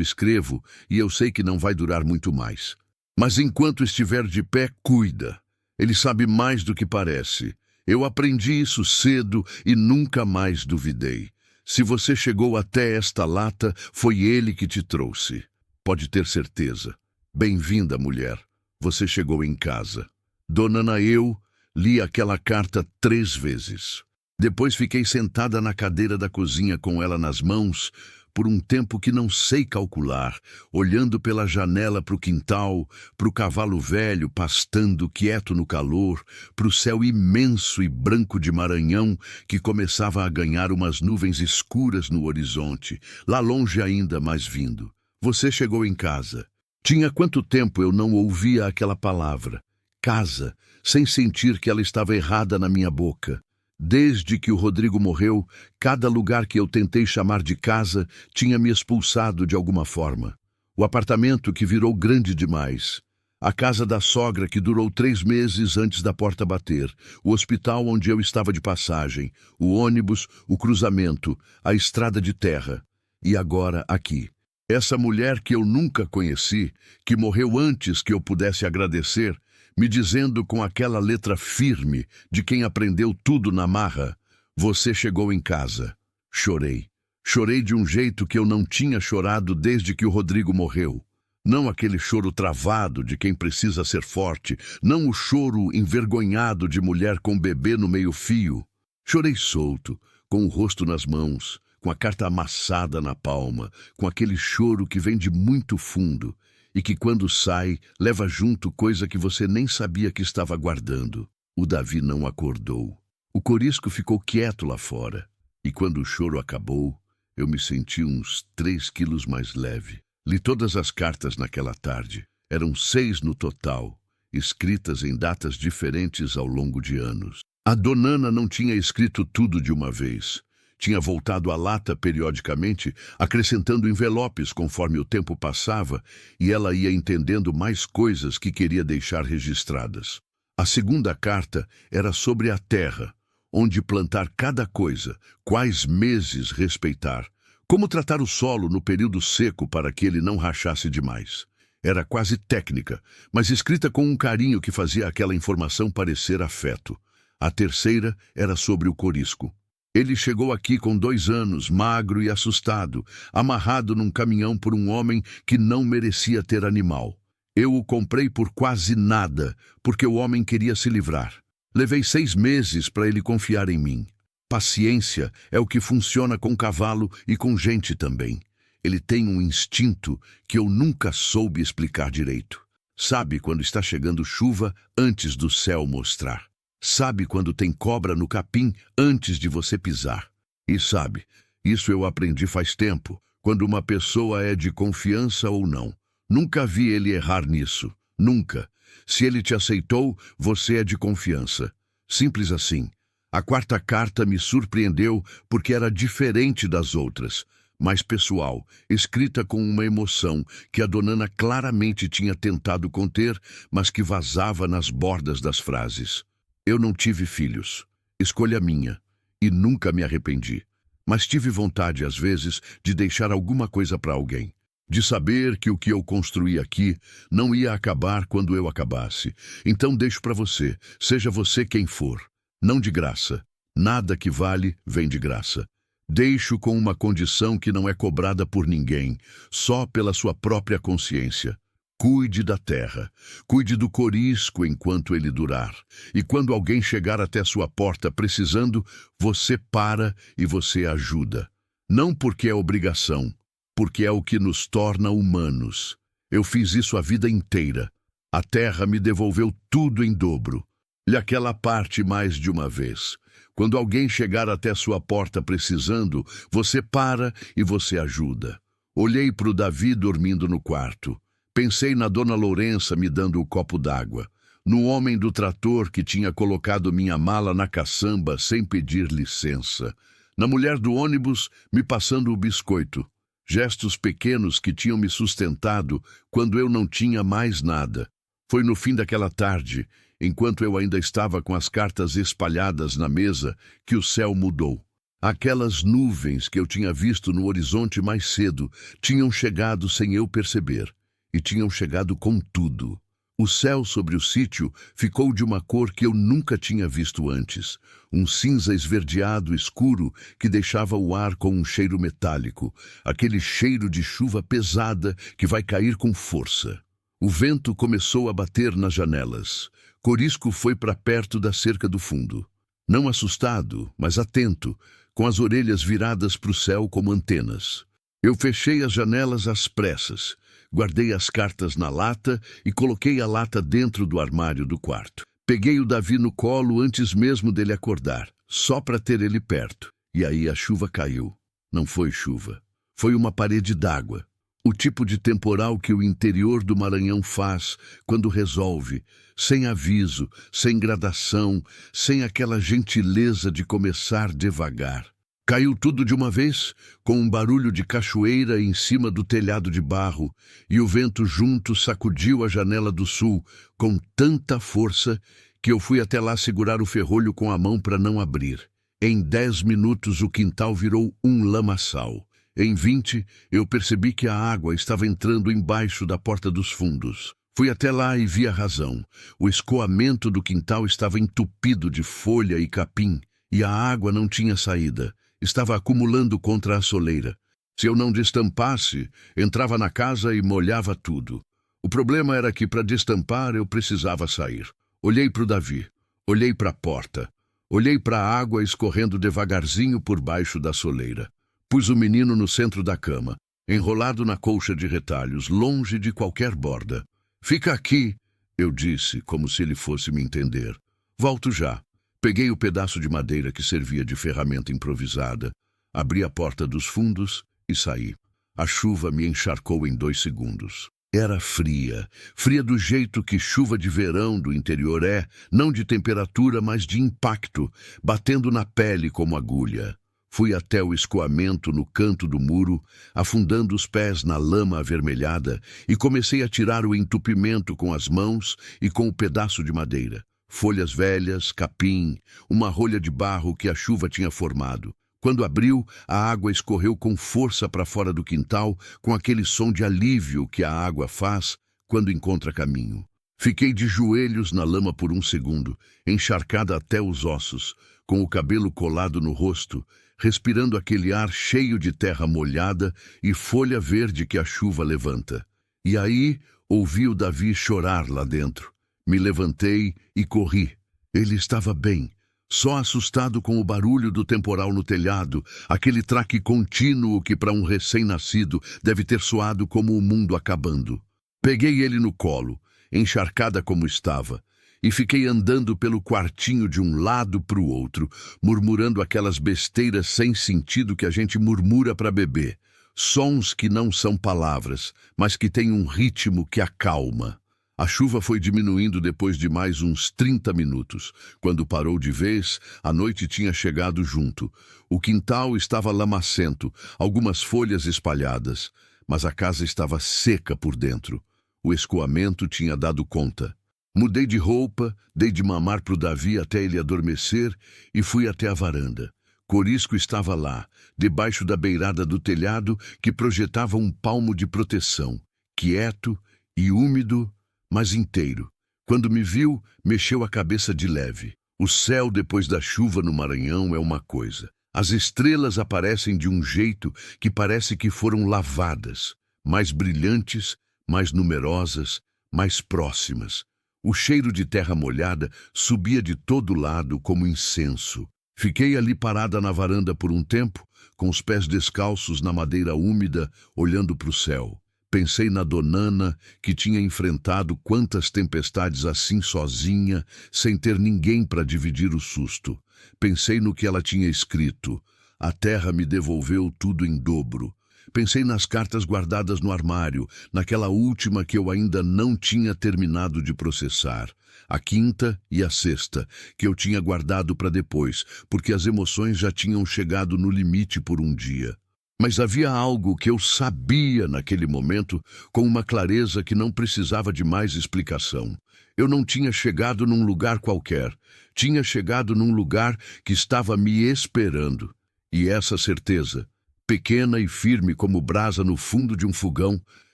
escrevo e eu sei que não vai durar muito mais. Mas enquanto estiver de pé, cuida. Ele sabe mais do que parece. Eu aprendi isso cedo e nunca mais duvidei. Se você chegou até esta lata, foi ele que te trouxe. Pode ter certeza. Bem-vinda, mulher. Você chegou em casa. Dona Ana, eu li aquela carta 3 vezes. Depois fiquei sentada na cadeira da cozinha com ela nas mãos, por um tempo que não sei calcular, olhando pela janela para o quintal, para o cavalo velho pastando quieto no calor, para o céu imenso e branco de Maranhão que começava a ganhar umas nuvens escuras no horizonte, lá longe ainda, mas vindo. Você chegou em casa. Tinha quanto tempo eu não ouvia aquela palavra, casa, sem sentir que ela estava errada na minha boca. Desde que o Rodrigo morreu, cada lugar que eu tentei chamar de casa tinha me expulsado de alguma forma. O apartamento que virou grande demais. A casa da sogra que durou 3 meses antes da porta bater. O hospital onde eu estava de passagem. O ônibus, o cruzamento, a estrada de terra. E agora aqui. Essa mulher que eu nunca conheci, que morreu antes que eu pudesse agradecer, me dizendo com aquela letra firme de quem aprendeu tudo na marra: você chegou em casa. Chorei. Chorei de um jeito que eu não tinha chorado desde que o Rodrigo morreu. Não aquele choro travado de quem precisa ser forte, não o choro envergonhado de mulher com bebê no meio-fio. Chorei solto, com o rosto nas mãos, com a carta amassada na palma, com aquele choro que vem de muito fundo e que, quando sai, leva junto coisa que você nem sabia que estava guardando. O Davi não acordou. O corisco ficou quieto lá fora. E quando o choro acabou, eu me senti uns 3 quilos mais leve. Li todas as cartas naquela tarde. Eram 6 no total, escritas em datas diferentes ao longo de anos. A Dona Ana não tinha escrito tudo de uma vez. Tinha voltado à lata periodicamente, acrescentando envelopes conforme o tempo passava, e ela ia entendendo mais coisas que queria deixar registradas. A segunda carta era sobre a terra, onde plantar cada coisa, quais meses respeitar, como tratar o solo no período seco para que ele não rachasse demais. Era quase técnica, mas escrita com um carinho que fazia aquela informação parecer afeto. A terceira era sobre o corisco. Ele chegou aqui com 2 anos, magro e assustado, amarrado num caminhão por um homem que não merecia ter animal. Eu o comprei por quase nada, porque o homem queria se livrar. Levei 6 meses para ele confiar em mim. Paciência é o que funciona com cavalo e com gente também. Ele tem um instinto que eu nunca soube explicar direito. Sabe quando está chegando chuva antes do céu mostrar. Sabe quando tem cobra no capim antes de você pisar. E sabe, isso eu aprendi faz tempo, quando uma pessoa é de confiança ou não. Nunca vi ele errar nisso. Nunca. Se ele te aceitou, você é de confiança. Simples assim. A 4ª carta me surpreendeu porque era diferente das outras, mais pessoal, escrita com uma emoção que a Dona Ana claramente tinha tentado conter, mas que vazava nas bordas das frases. Eu não tive filhos. Escolha minha. E nunca me arrependi. Mas tive vontade, às vezes, de deixar alguma coisa para alguém. De saber que o que eu construí aqui não ia acabar quando eu acabasse. Então deixo para você, seja você quem for. Não de graça. Nada que vale vem de graça. Deixo com uma condição que não é cobrada por ninguém, só pela sua própria consciência. Cuide da terra, cuide do corisco enquanto ele durar. E quando alguém chegar até sua porta precisando, você para e você ajuda. Não porque é obrigação, porque é o que nos torna humanos. Eu fiz isso a vida inteira. A terra me devolveu tudo em dobro. E aquela parte mais de uma vez. Quando alguém chegar até sua porta precisando, você para e você ajuda. Olhei para o Davi dormindo no quarto. Pensei na dona Lourença me dando o copo d'água. No homem do trator que tinha colocado minha mala na caçamba sem pedir licença. Na mulher do ônibus me passando o biscoito. Gestos pequenos que tinham me sustentado quando eu não tinha mais nada. Foi no fim daquela tarde, enquanto eu ainda estava com as cartas espalhadas na mesa, que o céu mudou. Aquelas nuvens que eu tinha visto no horizonte mais cedo tinham chegado sem eu perceber. E tinham chegado com tudo. O céu sobre o sítio ficou de uma cor que eu nunca tinha visto antes. Um cinza esverdeado escuro que deixava o ar com um cheiro metálico. Aquele cheiro de chuva pesada que vai cair com força. O vento começou a bater nas janelas. Corisco foi para perto da cerca do fundo. Não assustado, mas atento, com as orelhas viradas para o céu como antenas. Eu fechei as janelas às pressas. Guardei as cartas na lata e coloquei a lata dentro do armário do quarto. Peguei o Davi no colo antes mesmo dele acordar, só para ter ele perto. E aí a chuva caiu. Não foi chuva. Foi uma parede d'água. O tipo de temporal que o interior do Maranhão faz quando resolve, sem aviso, sem gradação, sem aquela gentileza de começar devagar. Caiu tudo de uma vez, com um barulho de cachoeira em cima do telhado de barro, e o vento junto sacudiu a janela do sul com tanta força que eu fui até lá segurar o ferrolho com a mão para não abrir. Em 10 minutos o quintal virou um lamaçal. Em 20, eu percebi que a água estava entrando embaixo da porta dos fundos. Fui até lá e vi a razão. O escoamento do quintal estava entupido de folha e capim, e a água não tinha saída. Estava acumulando contra a soleira. Se eu não destampasse, entrava na casa e molhava tudo. O problema era que para destampar eu precisava sair. Olhei para o Davi, olhei para a porta, olhei para a água escorrendo devagarzinho por baixo da soleira. Pus o menino no centro da cama, enrolado na colcha de retalhos, longe de qualquer borda. Fica aqui, eu disse, como se ele fosse me entender. Volto já. Peguei o pedaço de madeira que servia de ferramenta improvisada, abri a porta dos fundos e saí. A chuva me encharcou em 2 segundos. Era fria, fria do jeito que chuva de verão do interior é, não de temperatura, mas de impacto, batendo na pele como agulha. Fui até o escoamento no canto do muro, afundando os pés na lama avermelhada, e comecei a tirar o entupimento com as mãos e com o pedaço de madeira. Folhas velhas, capim, uma rolha de barro que a chuva tinha formado. Quando abriu, a água escorreu com força para fora do quintal, com aquele som de alívio que a água faz quando encontra caminho. Fiquei de joelhos na lama por 1 segundo, encharcada até os ossos, com o cabelo colado no rosto, respirando aquele ar cheio de terra molhada e folha verde que a chuva levanta. E aí ouvi o Davi chorar lá dentro. Me levantei e corri. Ele estava bem, só assustado com o barulho do temporal no telhado, aquele traque contínuo que para um recém-nascido deve ter soado como o mundo acabando. Peguei ele no colo, encharcada como estava, e fiquei andando pelo quartinho de um lado para o outro, murmurando aquelas besteiras sem sentido que a gente murmura para bebê. Sons que não são palavras, mas que têm um ritmo que acalma. A chuva foi diminuindo depois de mais uns 30 minutos. Quando parou de vez, a noite tinha chegado junto. O quintal estava lamacento, algumas folhas espalhadas, mas a casa estava seca por dentro. O escoamento tinha dado conta. Mudei de roupa, dei de mamar para o Davi até ele adormecer e fui até a varanda. Corisco estava lá, debaixo da beirada do telhado que projetava um palmo de proteção, quieto e úmido, mas inteiro. Quando me viu, mexeu a cabeça de leve. O céu depois da chuva no Maranhão é uma coisa. As estrelas aparecem de um jeito que parece que foram lavadas, mais brilhantes, mais numerosas, mais próximas. O cheiro de terra molhada subia de todo lado como incenso. Fiquei ali parada na varanda por um tempo, com os pés descalços na madeira úmida, olhando para o céu. Pensei na Donana, que tinha enfrentado quantas tempestades assim sozinha, sem ter ninguém para dividir o susto. Pensei no que ela tinha escrito. A terra me devolveu tudo em dobro. Pensei nas cartas guardadas no armário, naquela última que eu ainda não tinha terminado de processar. A quinta e a sexta, que eu tinha guardado para depois, porque as emoções já tinham chegado no limite por um dia. Mas havia algo que eu sabia naquele momento, com uma clareza que não precisava de mais explicação. Eu não tinha chegado num lugar qualquer. Tinha chegado num lugar que estava me esperando. E essa certeza, pequena e firme como brasa no fundo de um fogão,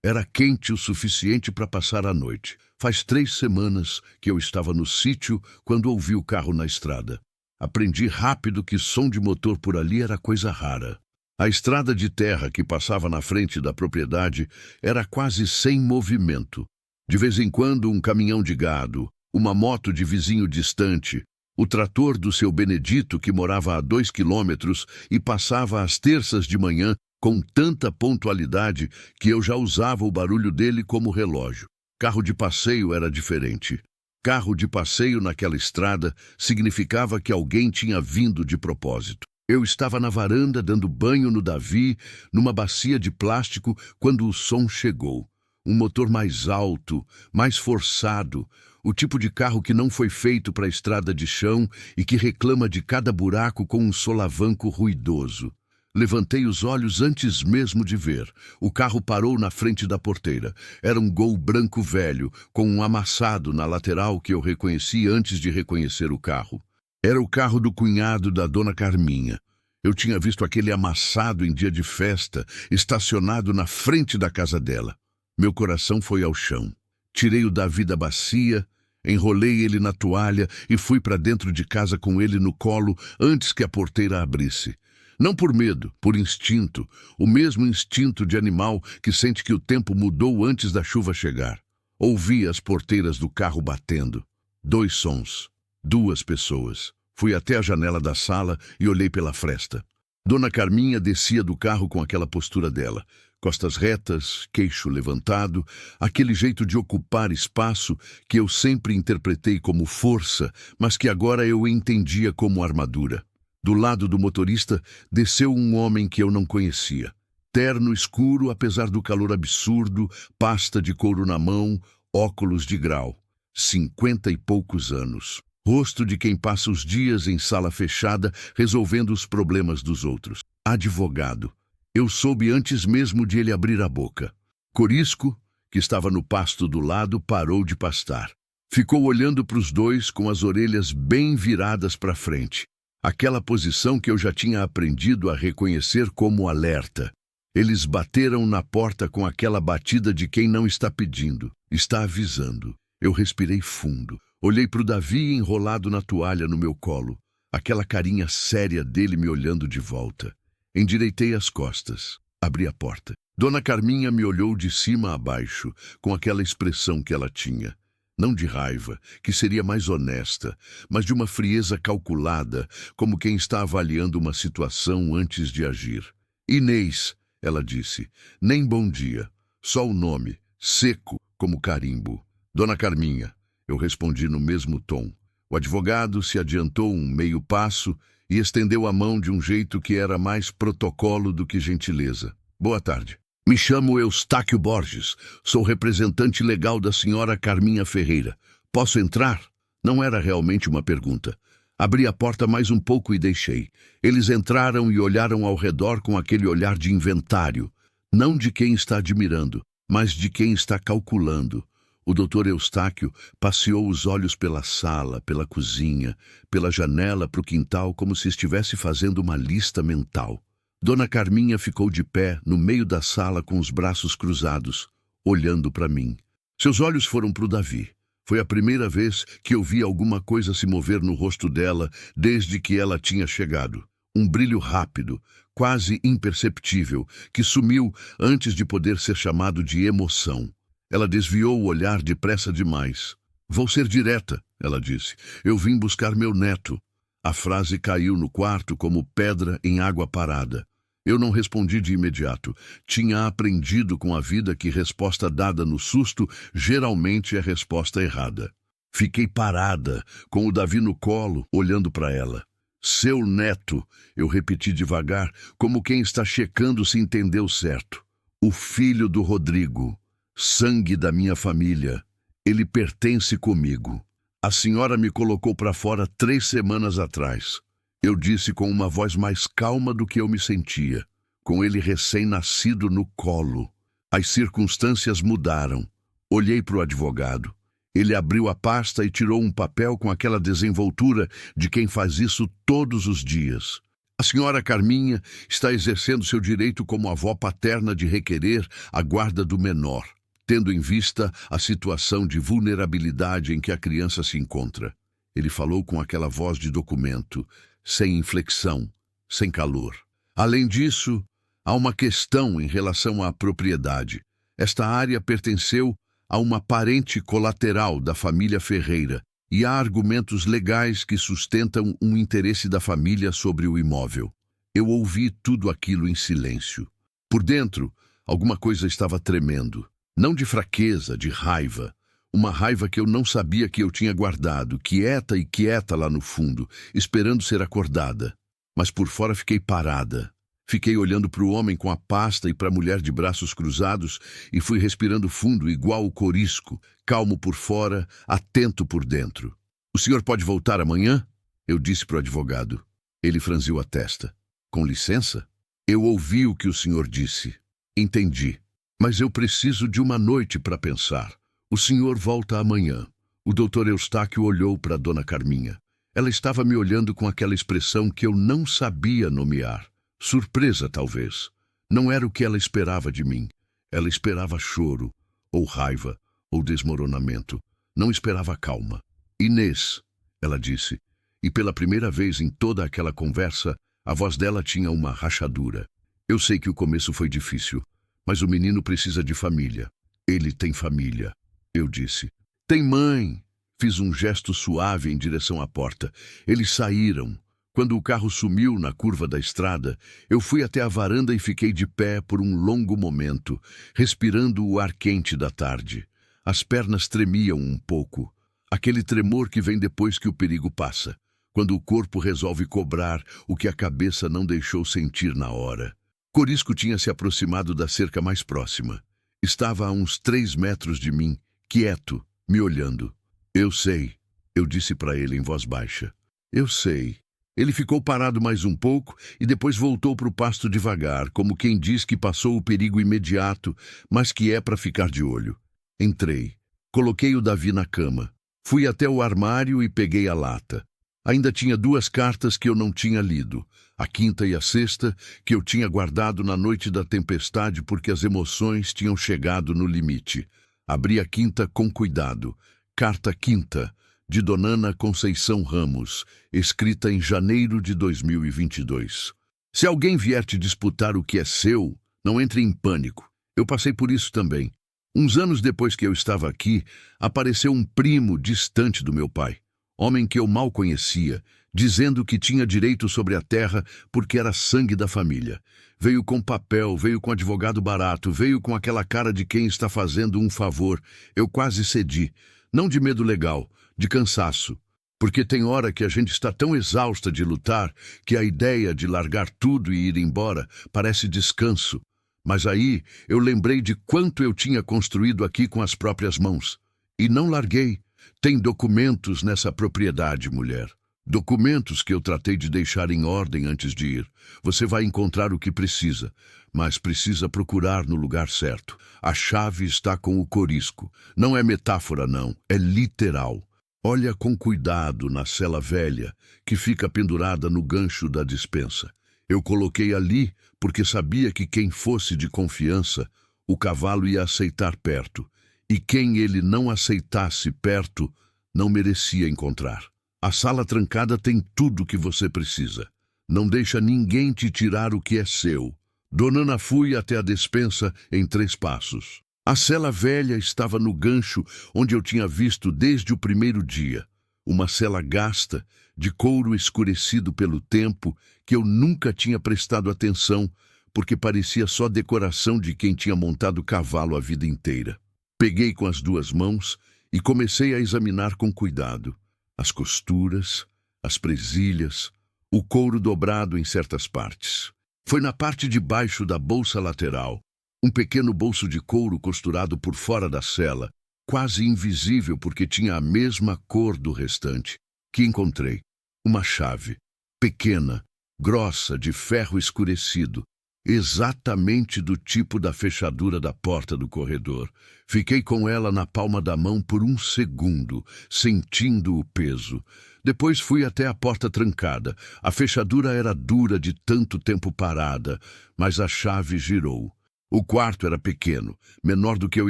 era quente o suficiente para passar a noite. Faz 3 semanas que eu estava no sítio quando ouvi o carro na estrada. Aprendi rápido que som de motor por ali era coisa rara. A estrada de terra que passava na frente da propriedade era quase sem movimento. De vez em quando, um caminhão de gado, uma moto de vizinho distante, o trator do seu Benedito, que morava a 2 quilômetros e passava às terças de manhã com tanta pontualidade que eu já usava o barulho dele como relógio. Carro de passeio era diferente. Carro de passeio naquela estrada significava que alguém tinha vindo de propósito. Eu estava na varanda dando banho no Davi, numa bacia de plástico, quando o som chegou. Um motor mais alto, mais forçado, o tipo de carro que não foi feito para a estrada de chão e que reclama de cada buraco com um solavanco ruidoso. Levantei os olhos antes mesmo de ver. O carro parou na frente da porteira. Era um Gol branco velho, com um amassado na lateral que eu reconheci antes de reconhecer o carro. Era o carro do cunhado da dona Carminha. Eu tinha visto aquele amassado em dia de festa, estacionado na frente da casa dela. Meu coração foi ao chão. Tirei o Davi da bacia, enrolei ele na toalha e fui para dentro de casa com ele no colo antes que a porteira abrisse. Não por medo, por instinto, o mesmo instinto de animal que sente que o tempo mudou antes da chuva chegar. Ouvi as porteiras do carro batendo. 2 sons. 2 pessoas. Fui até a janela da sala e olhei pela fresta. Dona Carminha descia do carro com aquela postura dela. Costas retas, queixo levantado, aquele jeito de ocupar espaço que eu sempre interpretei como força, mas que agora eu entendia como armadura. Do lado do motorista, desceu um homem que eu não conhecia. Terno escuro, apesar do calor absurdo, pasta de couro na mão, óculos de grau. 50 e poucos anos. Rosto de quem passa os dias em sala fechada resolvendo os problemas dos outros. Advogado. Eu soube antes mesmo de ele abrir a boca. Corisco, que estava no pasto do lado, parou de pastar. Ficou olhando para os dois com as orelhas bem viradas para frente. Aquela posição que eu já tinha aprendido a reconhecer como alerta. Eles bateram na porta com aquela batida de quem não está pedindo, está avisando. Eu respirei fundo. Olhei para o Davi enrolado na toalha no meu colo, aquela carinha séria dele me olhando de volta. Endireitei as costas, abri a porta. Dona Carminha me olhou de cima a baixo, com aquela expressão que ela tinha. Não de raiva, que seria mais honesta, mas de uma frieza calculada, como quem está avaliando uma situação antes de agir. Inês, ela disse, nem bom dia, só o nome, seco como carimbo. Dona Carminha. Eu respondi no mesmo tom. O advogado se adiantou um meio passo e estendeu a mão de um jeito que era mais protocolo do que gentileza. Boa tarde. Me chamo Eustáquio Borges. Sou representante legal da senhora Carminha Ferreira. Posso entrar? Não era realmente uma pergunta. Abri a porta mais um pouco e deixei. Eles entraram e olharam ao redor com aquele olhar de inventário. Não de quem está admirando, mas de quem está calculando. O doutor Eustáquio passeou os olhos pela sala, pela cozinha, pela janela para o quintal, como se estivesse fazendo uma lista mental. Dona Carminha ficou de pé, no meio da sala, com os braços cruzados, olhando para mim. Seus olhos foram para o Davi. Foi a primeira vez que eu vi alguma coisa se mover no rosto dela desde que ela tinha chegado. Um brilho rápido, quase imperceptível, que sumiu antes de poder ser chamado de emoção. Ela desviou o olhar depressa demais. Vou ser direta, ela disse. Eu vim buscar meu neto. A frase caiu no quarto como pedra em água parada. Eu não respondi de imediato. Tinha aprendido com a vida que resposta dada no susto geralmente é resposta errada. Fiquei parada, com o Davi no colo, olhando para ela. Seu neto, eu repeti devagar, como quem está checando se entendeu certo. O filho do Rodrigo, sangue da minha família. Ele pertence comigo. A senhora me colocou para fora 3 semanas atrás. Eu disse com uma voz mais calma do que eu me sentia, com ele recém-nascido no colo. As circunstâncias mudaram. Olhei para o advogado. Ele abriu a pasta e tirou um papel com aquela desenvoltura de quem faz isso todos os dias. A senhora Carminha está exercendo seu direito como avó paterna de requerer a guarda do menor, tendo em vista a situação de vulnerabilidade em que a criança se encontra. Ele falou com aquela voz de documento, sem inflexão, sem calor. Além disso, há uma questão em relação à propriedade. Esta área pertenceu a uma parente colateral da família Ferreira e há argumentos legais que sustentam um interesse da família sobre o imóvel. Eu ouvi tudo aquilo em silêncio. Por dentro, alguma coisa estava tremendo. Não de fraqueza, de raiva. Uma raiva que eu não sabia que eu tinha guardado, quieta e quieta lá no fundo, esperando ser acordada. Mas por fora fiquei parada. Fiquei olhando para o homem com a pasta e para a mulher de braços cruzados e fui respirando fundo, igual o corisco, calmo por fora, atento por dentro. O senhor pode voltar amanhã? Eu disse para o advogado. Ele franziu a testa. Com licença? Eu ouvi o que o senhor disse. Entendi. Mas eu preciso de uma noite para pensar. O senhor volta amanhã. O doutor Eustáquio olhou para a dona Carminha. Ela estava me olhando com aquela expressão que eu não sabia nomear. Surpresa, talvez. Não era o que ela esperava de mim. Ela esperava choro, ou raiva, ou desmoronamento. Não esperava calma. Inês, ela disse. E pela primeira vez em toda aquela conversa, a voz dela tinha uma rachadura. Eu sei que o começo foi difícil, mas o menino precisa de família. Ele tem família, eu disse. Tem mãe. Fiz um gesto suave em direção à porta. Eles saíram. Quando o carro sumiu na curva da estrada, eu fui até a varanda e fiquei de pé por um longo momento, respirando o ar quente da tarde. As pernas tremiam um pouco. Aquele tremor que vem depois que o perigo passa, quando o corpo resolve cobrar o que a cabeça não deixou sentir na hora. Corisco tinha se aproximado da cerca mais próxima. Estava a uns 3 metros de mim, quieto, me olhando. Eu sei, eu disse para ele em voz baixa. Eu sei. Ele ficou parado mais um pouco e depois voltou para o pasto devagar, como quem diz que passou o perigo imediato, mas que é para ficar de olho. Entrei. Coloquei o Davi na cama. Fui até o armário e peguei a lata. Ainda tinha 2 cartas que eu não tinha lido. A 5ª e a 6ª, que eu tinha guardado na noite da tempestade porque as emoções tinham chegado no limite. Abri a 5ª com cuidado. Carta 5ª. De Dona Conceição Ramos, escrita em janeiro de 2022. Se alguém vier te disputar o que é seu, não entre em pânico. Eu passei por isso também. Uns anos depois que eu estava aqui, apareceu um primo distante do meu pai, homem que eu mal conhecia, dizendo que tinha direito sobre a terra porque era sangue da família. Veio com papel, veio com advogado barato, veio com aquela cara de quem está fazendo um favor. Eu quase cedi, não de medo legal, de cansaço, porque tem hora que a gente está tão exausta de lutar que a ideia de largar tudo e ir embora parece descanso. Mas aí eu lembrei de quanto eu tinha construído aqui com as próprias mãos. E não larguei. Tem documentos nessa propriedade, mulher. Documentos que eu tratei de deixar em ordem antes de ir. Você vai encontrar o que precisa, mas precisa procurar no lugar certo. A chave está com o corisco. Não é metáfora, não. É literal. Olha com cuidado na cela velha, que fica pendurada no gancho da despensa. Eu coloquei ali porque sabia que quem fosse de confiança, o cavalo ia aceitar perto. E quem ele não aceitasse perto, não merecia encontrar. A sala trancada tem tudo o que você precisa. Não deixa ninguém te tirar o que é seu. Dona Ana fui até a despensa em 3 passos. A cela velha estava no gancho onde eu tinha visto desde o primeiro dia. Uma cela gasta, de couro escurecido pelo tempo, que eu nunca tinha prestado atenção, porque parecia só decoração de quem tinha montado cavalo a vida inteira. Peguei com as duas mãos e comecei a examinar com cuidado as costuras, as presilhas, o couro dobrado em certas partes. Foi na parte de baixo da bolsa lateral, um pequeno bolso de couro costurado por fora da sela, quase invisível porque tinha a mesma cor do restante, que encontrei uma chave, pequena, grossa, de ferro escurecido, exatamente do tipo da fechadura da porta do corredor. Fiquei com ela na palma da mão por um segundo, sentindo o peso. Depois fui até a porta trancada. A fechadura era dura de tanto tempo parada, mas a chave girou. O quarto era pequeno, menor do que eu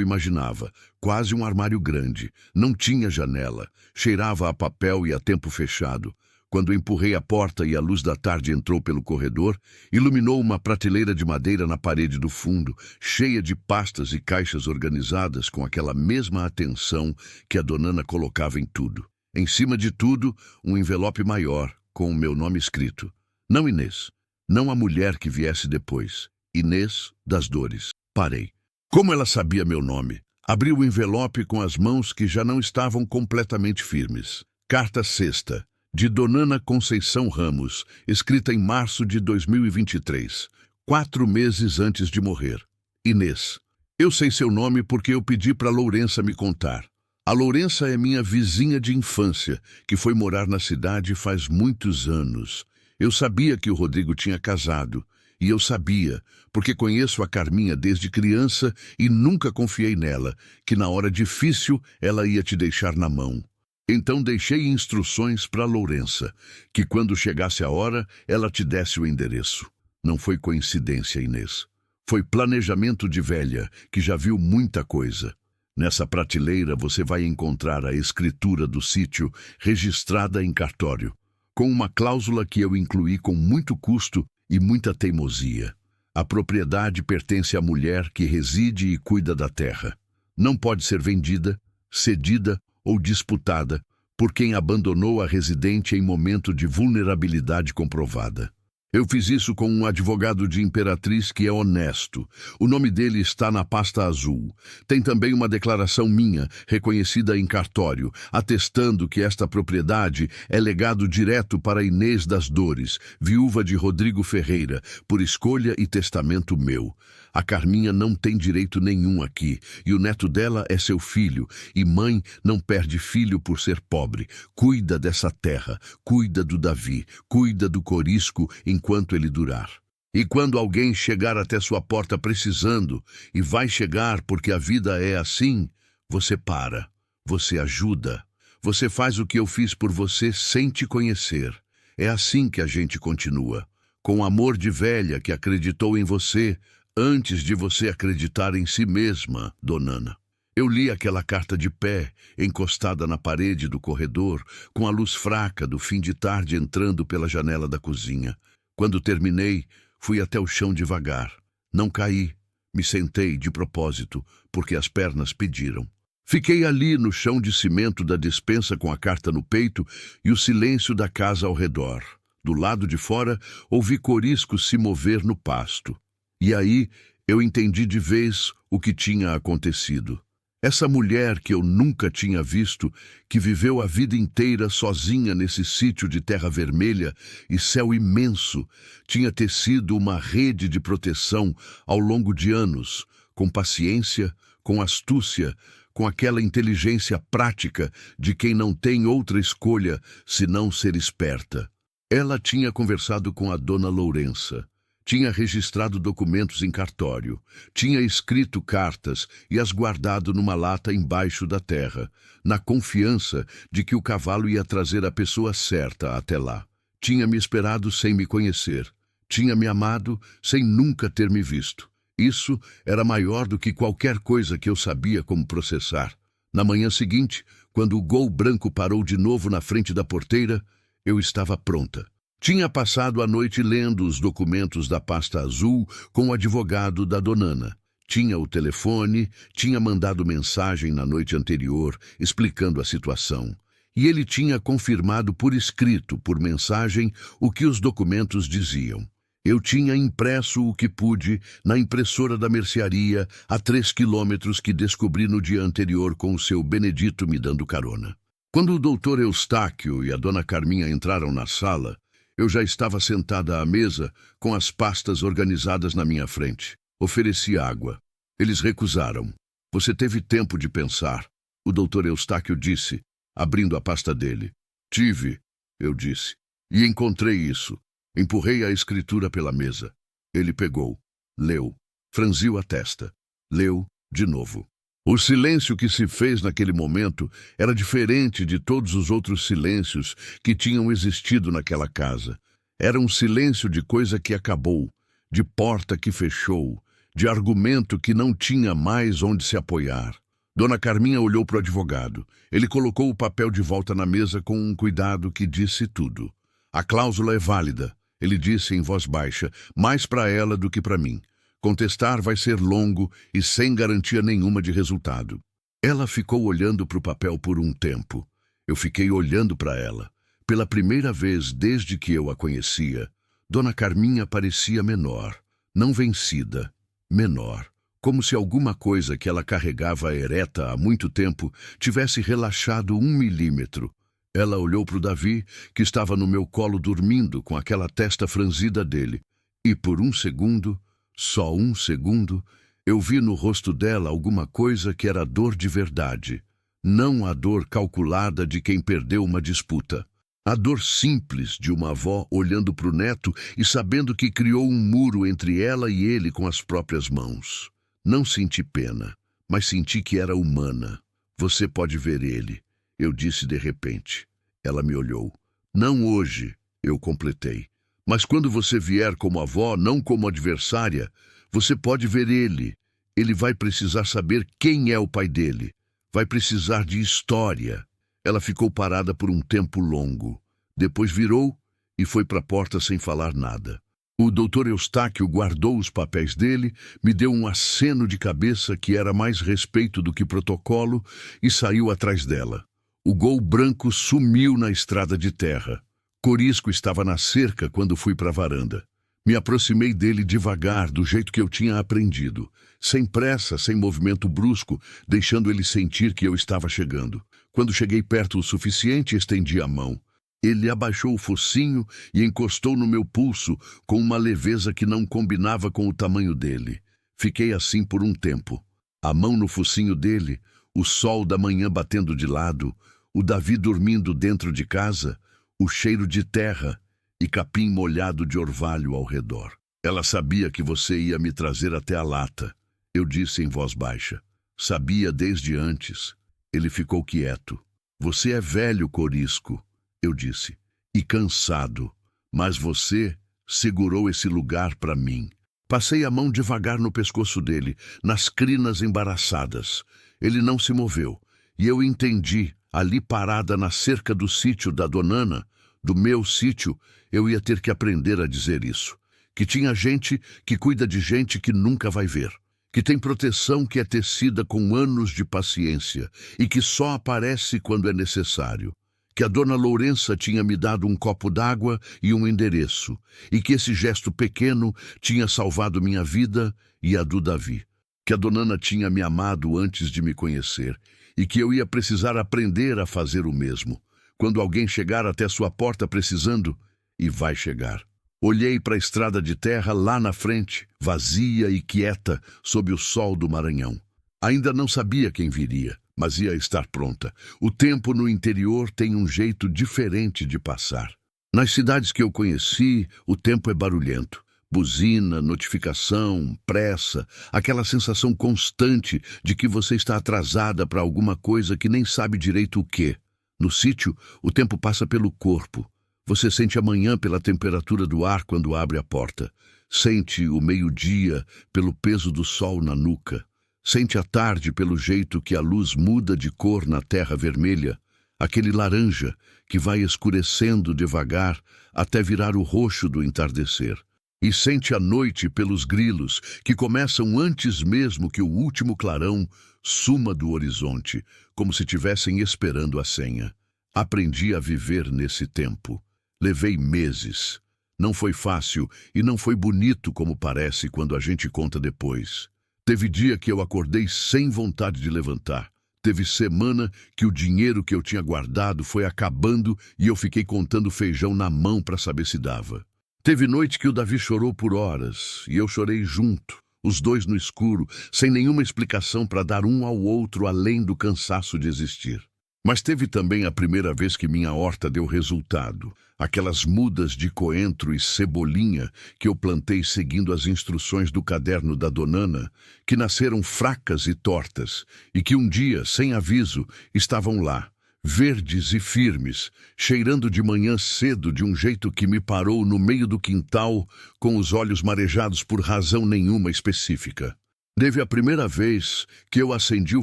imaginava, quase um armário grande. Não tinha janela, cheirava a papel e a tempo fechado. Quando empurrei a porta e a luz da tarde entrou pelo corredor, iluminou uma prateleira de madeira na parede do fundo, cheia de pastas e caixas organizadas com aquela mesma atenção que a dona Ana colocava em tudo. Em cima de tudo, um envelope maior, com o meu nome escrito. Não Inês, não a mulher que viesse depois. Inês das Dores. Parei. Como ela sabia meu nome? Abri o envelope com as mãos que já não estavam completamente firmes. Carta sexta, de Dona Ana Conceição Ramos, escrita em março de 2023, 4 meses antes de morrer. Inês. Eu sei seu nome porque eu pedi para Lourença me contar. A Lourença é minha vizinha de infância, que foi morar na cidade faz muitos anos. Eu sabia que o Rodrigo tinha casado. E eu sabia, porque conheço a Carminha desde criança e nunca confiei nela, que na hora difícil ela ia te deixar na mão. Então deixei instruções para Lourença, que quando chegasse a hora, ela te desse o endereço. Não foi coincidência, Inês. Foi planejamento de velha, que já viu muita coisa. Nessa prateleira você vai encontrar a escritura do sítio registrada em cartório, com uma cláusula que eu incluí com muito custo e muita teimosia. A propriedade pertence à mulher que reside e cuida da terra. Não pode ser vendida, cedida ou disputada por quem abandonou a residente em momento de vulnerabilidade comprovada. Eu fiz isso com um advogado de Imperatriz que é honesto. O nome dele está na pasta azul. Tem também uma declaração minha, reconhecida em cartório, atestando que esta propriedade é legado direto para Inês das Dores, viúva de Rodrigo Ferreira, por escolha e testamento meu. A Carminha não tem direito nenhum aqui, e o neto dela é seu filho, e mãe não perde filho por ser pobre. Cuida dessa terra, cuida do Davi, cuida do Corisco enquanto ele durar. E quando alguém chegar até sua porta precisando, e vai chegar porque a vida é assim, você para, você ajuda, você faz o que eu fiz por você sem te conhecer. É assim que a gente continua, com amor de velha que acreditou em você, antes de você acreditar em si mesma, Dona Ana. Eu li aquela carta de pé, encostada na parede do corredor, com a luz fraca do fim de tarde entrando pela janela da cozinha. Quando terminei, fui até o chão devagar. Não caí, me sentei de propósito, porque as pernas pediram. Fiquei ali no chão de cimento da despensa com a carta no peito e o silêncio da casa ao redor. Do lado de fora, ouvi Corisco se mover no pasto. E aí eu entendi de vez o que tinha acontecido. Essa mulher que eu nunca tinha visto, que viveu a vida inteira sozinha nesse sítio de terra vermelha e céu imenso, tinha tecido uma rede de proteção ao longo de anos, com paciência, com astúcia, com aquela inteligência prática de quem não tem outra escolha senão ser esperta. Ela tinha conversado com a dona Lourença. Tinha registrado documentos em cartório, tinha escrito cartas e as guardado numa lata embaixo da terra, na confiança de que o cavalo ia trazer a pessoa certa até lá. Tinha me esperado sem me conhecer, tinha me amado sem nunca ter me visto. Isso era maior do que qualquer coisa que eu sabia como processar. Na manhã seguinte, quando o Gol branco parou de novo na frente da porteira, eu estava pronta. Tinha passado a noite lendo os documentos da pasta azul com o advogado da Dona Ana. Tinha o telefone, tinha mandado mensagem na noite anterior, explicando a situação. E ele tinha confirmado por escrito, por mensagem, o que os documentos diziam. Eu tinha impresso o que pude na impressora da mercearia a 3 quilômetros que descobri no dia anterior com o seu Benedito me dando carona. Quando o doutor Eustáquio e a dona Carminha entraram na sala, eu já estava sentada à mesa com as pastas organizadas na minha frente. Ofereci água. Eles recusaram. Você teve tempo de pensar, o doutor Eustáquio disse, abrindo a pasta dele. Tive, eu disse, e encontrei isso. Empurrei a escritura pela mesa. Ele pegou, leu, franziu a testa, leu de novo. O silêncio que se fez naquele momento era diferente de todos os outros silêncios que tinham existido naquela casa. Era um silêncio de coisa que acabou, de porta que fechou, de argumento que não tinha mais onde se apoiar. Dona Carminha olhou para o advogado. Ele colocou o papel de volta na mesa com um cuidado que disse tudo. A cláusula é válida, ele disse em voz baixa, mais para ela do que para mim. Contestar vai ser longo e sem garantia nenhuma de resultado. Ela ficou olhando para o papel por um tempo. Eu fiquei olhando para ela. Pela primeira vez desde que eu a conhecia, Dona Carminha parecia menor, não vencida, menor. Como se alguma coisa que ela carregava ereta há muito tempo tivesse relaxado 1 milímetro. Ela olhou para o Davi, que estava no meu colo dormindo com aquela testa franzida dele. E por um segundo, só um segundo, eu vi no rosto dela alguma coisa que era dor de verdade. Não a dor calculada de quem perdeu uma disputa. A dor simples de uma avó olhando para o neto e sabendo que criou um muro entre ela e ele com as próprias mãos. Não senti pena, mas senti que era humana. Você pode ver ele, eu disse de repente. Ela me olhou. Não hoje, eu completei. Mas quando você vier como avó, não como adversária, você pode ver ele. Ele vai precisar saber quem é o pai dele. Vai precisar de história. Ela ficou parada por um tempo longo. Depois virou e foi para a porta sem falar nada. O doutor Eustáquio guardou os papéis dele, me deu um aceno de cabeça que era mais respeito do que protocolo e saiu atrás dela. O Gol branco sumiu na estrada de terra. Corisco estava na cerca quando fui para a varanda. Me aproximei dele devagar, do jeito que eu tinha aprendido. Sem pressa, sem movimento brusco, deixando ele sentir que eu estava chegando. Quando cheguei perto o suficiente, estendi a mão. Ele abaixou o focinho e encostou no meu pulso com uma leveza que não combinava com o tamanho dele. Fiquei assim por um tempo. A mão no focinho dele, o sol da manhã batendo de lado, o Davi dormindo dentro de casa, o cheiro de terra e capim molhado de orvalho ao redor. Ela sabia que você ia me trazer até a lata, eu disse em voz baixa. Sabia desde antes. Ele ficou quieto. Você é velho, Corisco, eu disse, e cansado, mas você segurou esse lugar para mim. Passei a mão devagar no pescoço dele, nas crinas embaraçadas. Ele não se moveu, e eu entendi, ali parada na cerca do sítio da Donana, do meu sítio, eu ia ter que aprender a dizer isso. Que tinha gente que cuida de gente que nunca vai ver. Que tem proteção que é tecida com anos de paciência e que só aparece quando é necessário. Que a dona Lourença tinha me dado um copo d'água e um endereço, e que esse gesto pequeno tinha salvado minha vida e a do Davi. Que a Donana tinha me amado antes de me conhecer, e que eu ia precisar aprender a fazer o mesmo, quando alguém chegar até sua porta precisando, e vai chegar. Olhei para a estrada de terra lá na frente, vazia e quieta, sob o sol do Maranhão. Ainda não sabia quem viria, mas ia estar pronta. O tempo no interior tem um jeito diferente de passar. Nas cidades que eu conheci, o tempo é barulhento. Buzina, notificação, pressa, aquela sensação constante de que você está atrasada para alguma coisa que nem sabe direito o quê. No sítio, o tempo passa pelo corpo. Você sente a manhã pela temperatura do ar quando abre a porta. Sente o meio-dia pelo peso do sol na nuca. Sente a tarde pelo jeito que a luz muda de cor na terra vermelha, aquele laranja que vai escurecendo devagar até virar o roxo do entardecer. E sente a noite pelos grilos que começam antes mesmo que o último clarão suma do horizonte, como se tivessem esperando a senha. Aprendi a viver nesse tempo. Levei meses. Não foi fácil e não foi bonito como parece quando a gente conta depois. Teve dia que eu acordei sem vontade de levantar. Teve semana que o dinheiro que eu tinha guardado foi acabando e eu fiquei contando feijão na mão para saber se dava. Teve noite que o Davi chorou por horas e eu chorei junto, os dois no escuro, sem nenhuma explicação para dar um ao outro além do cansaço de existir. Mas teve também a primeira vez que minha horta deu resultado. Aquelas mudas de coentro e cebolinha que eu plantei seguindo as instruções do caderno da Donana, que nasceram fracas e tortas, e que um dia, sem aviso, estavam lá, verdes e firmes, cheirando de manhã cedo de um jeito que me parou no meio do quintal, com os olhos marejados por razão nenhuma específica. Teve a primeira vez que eu acendi o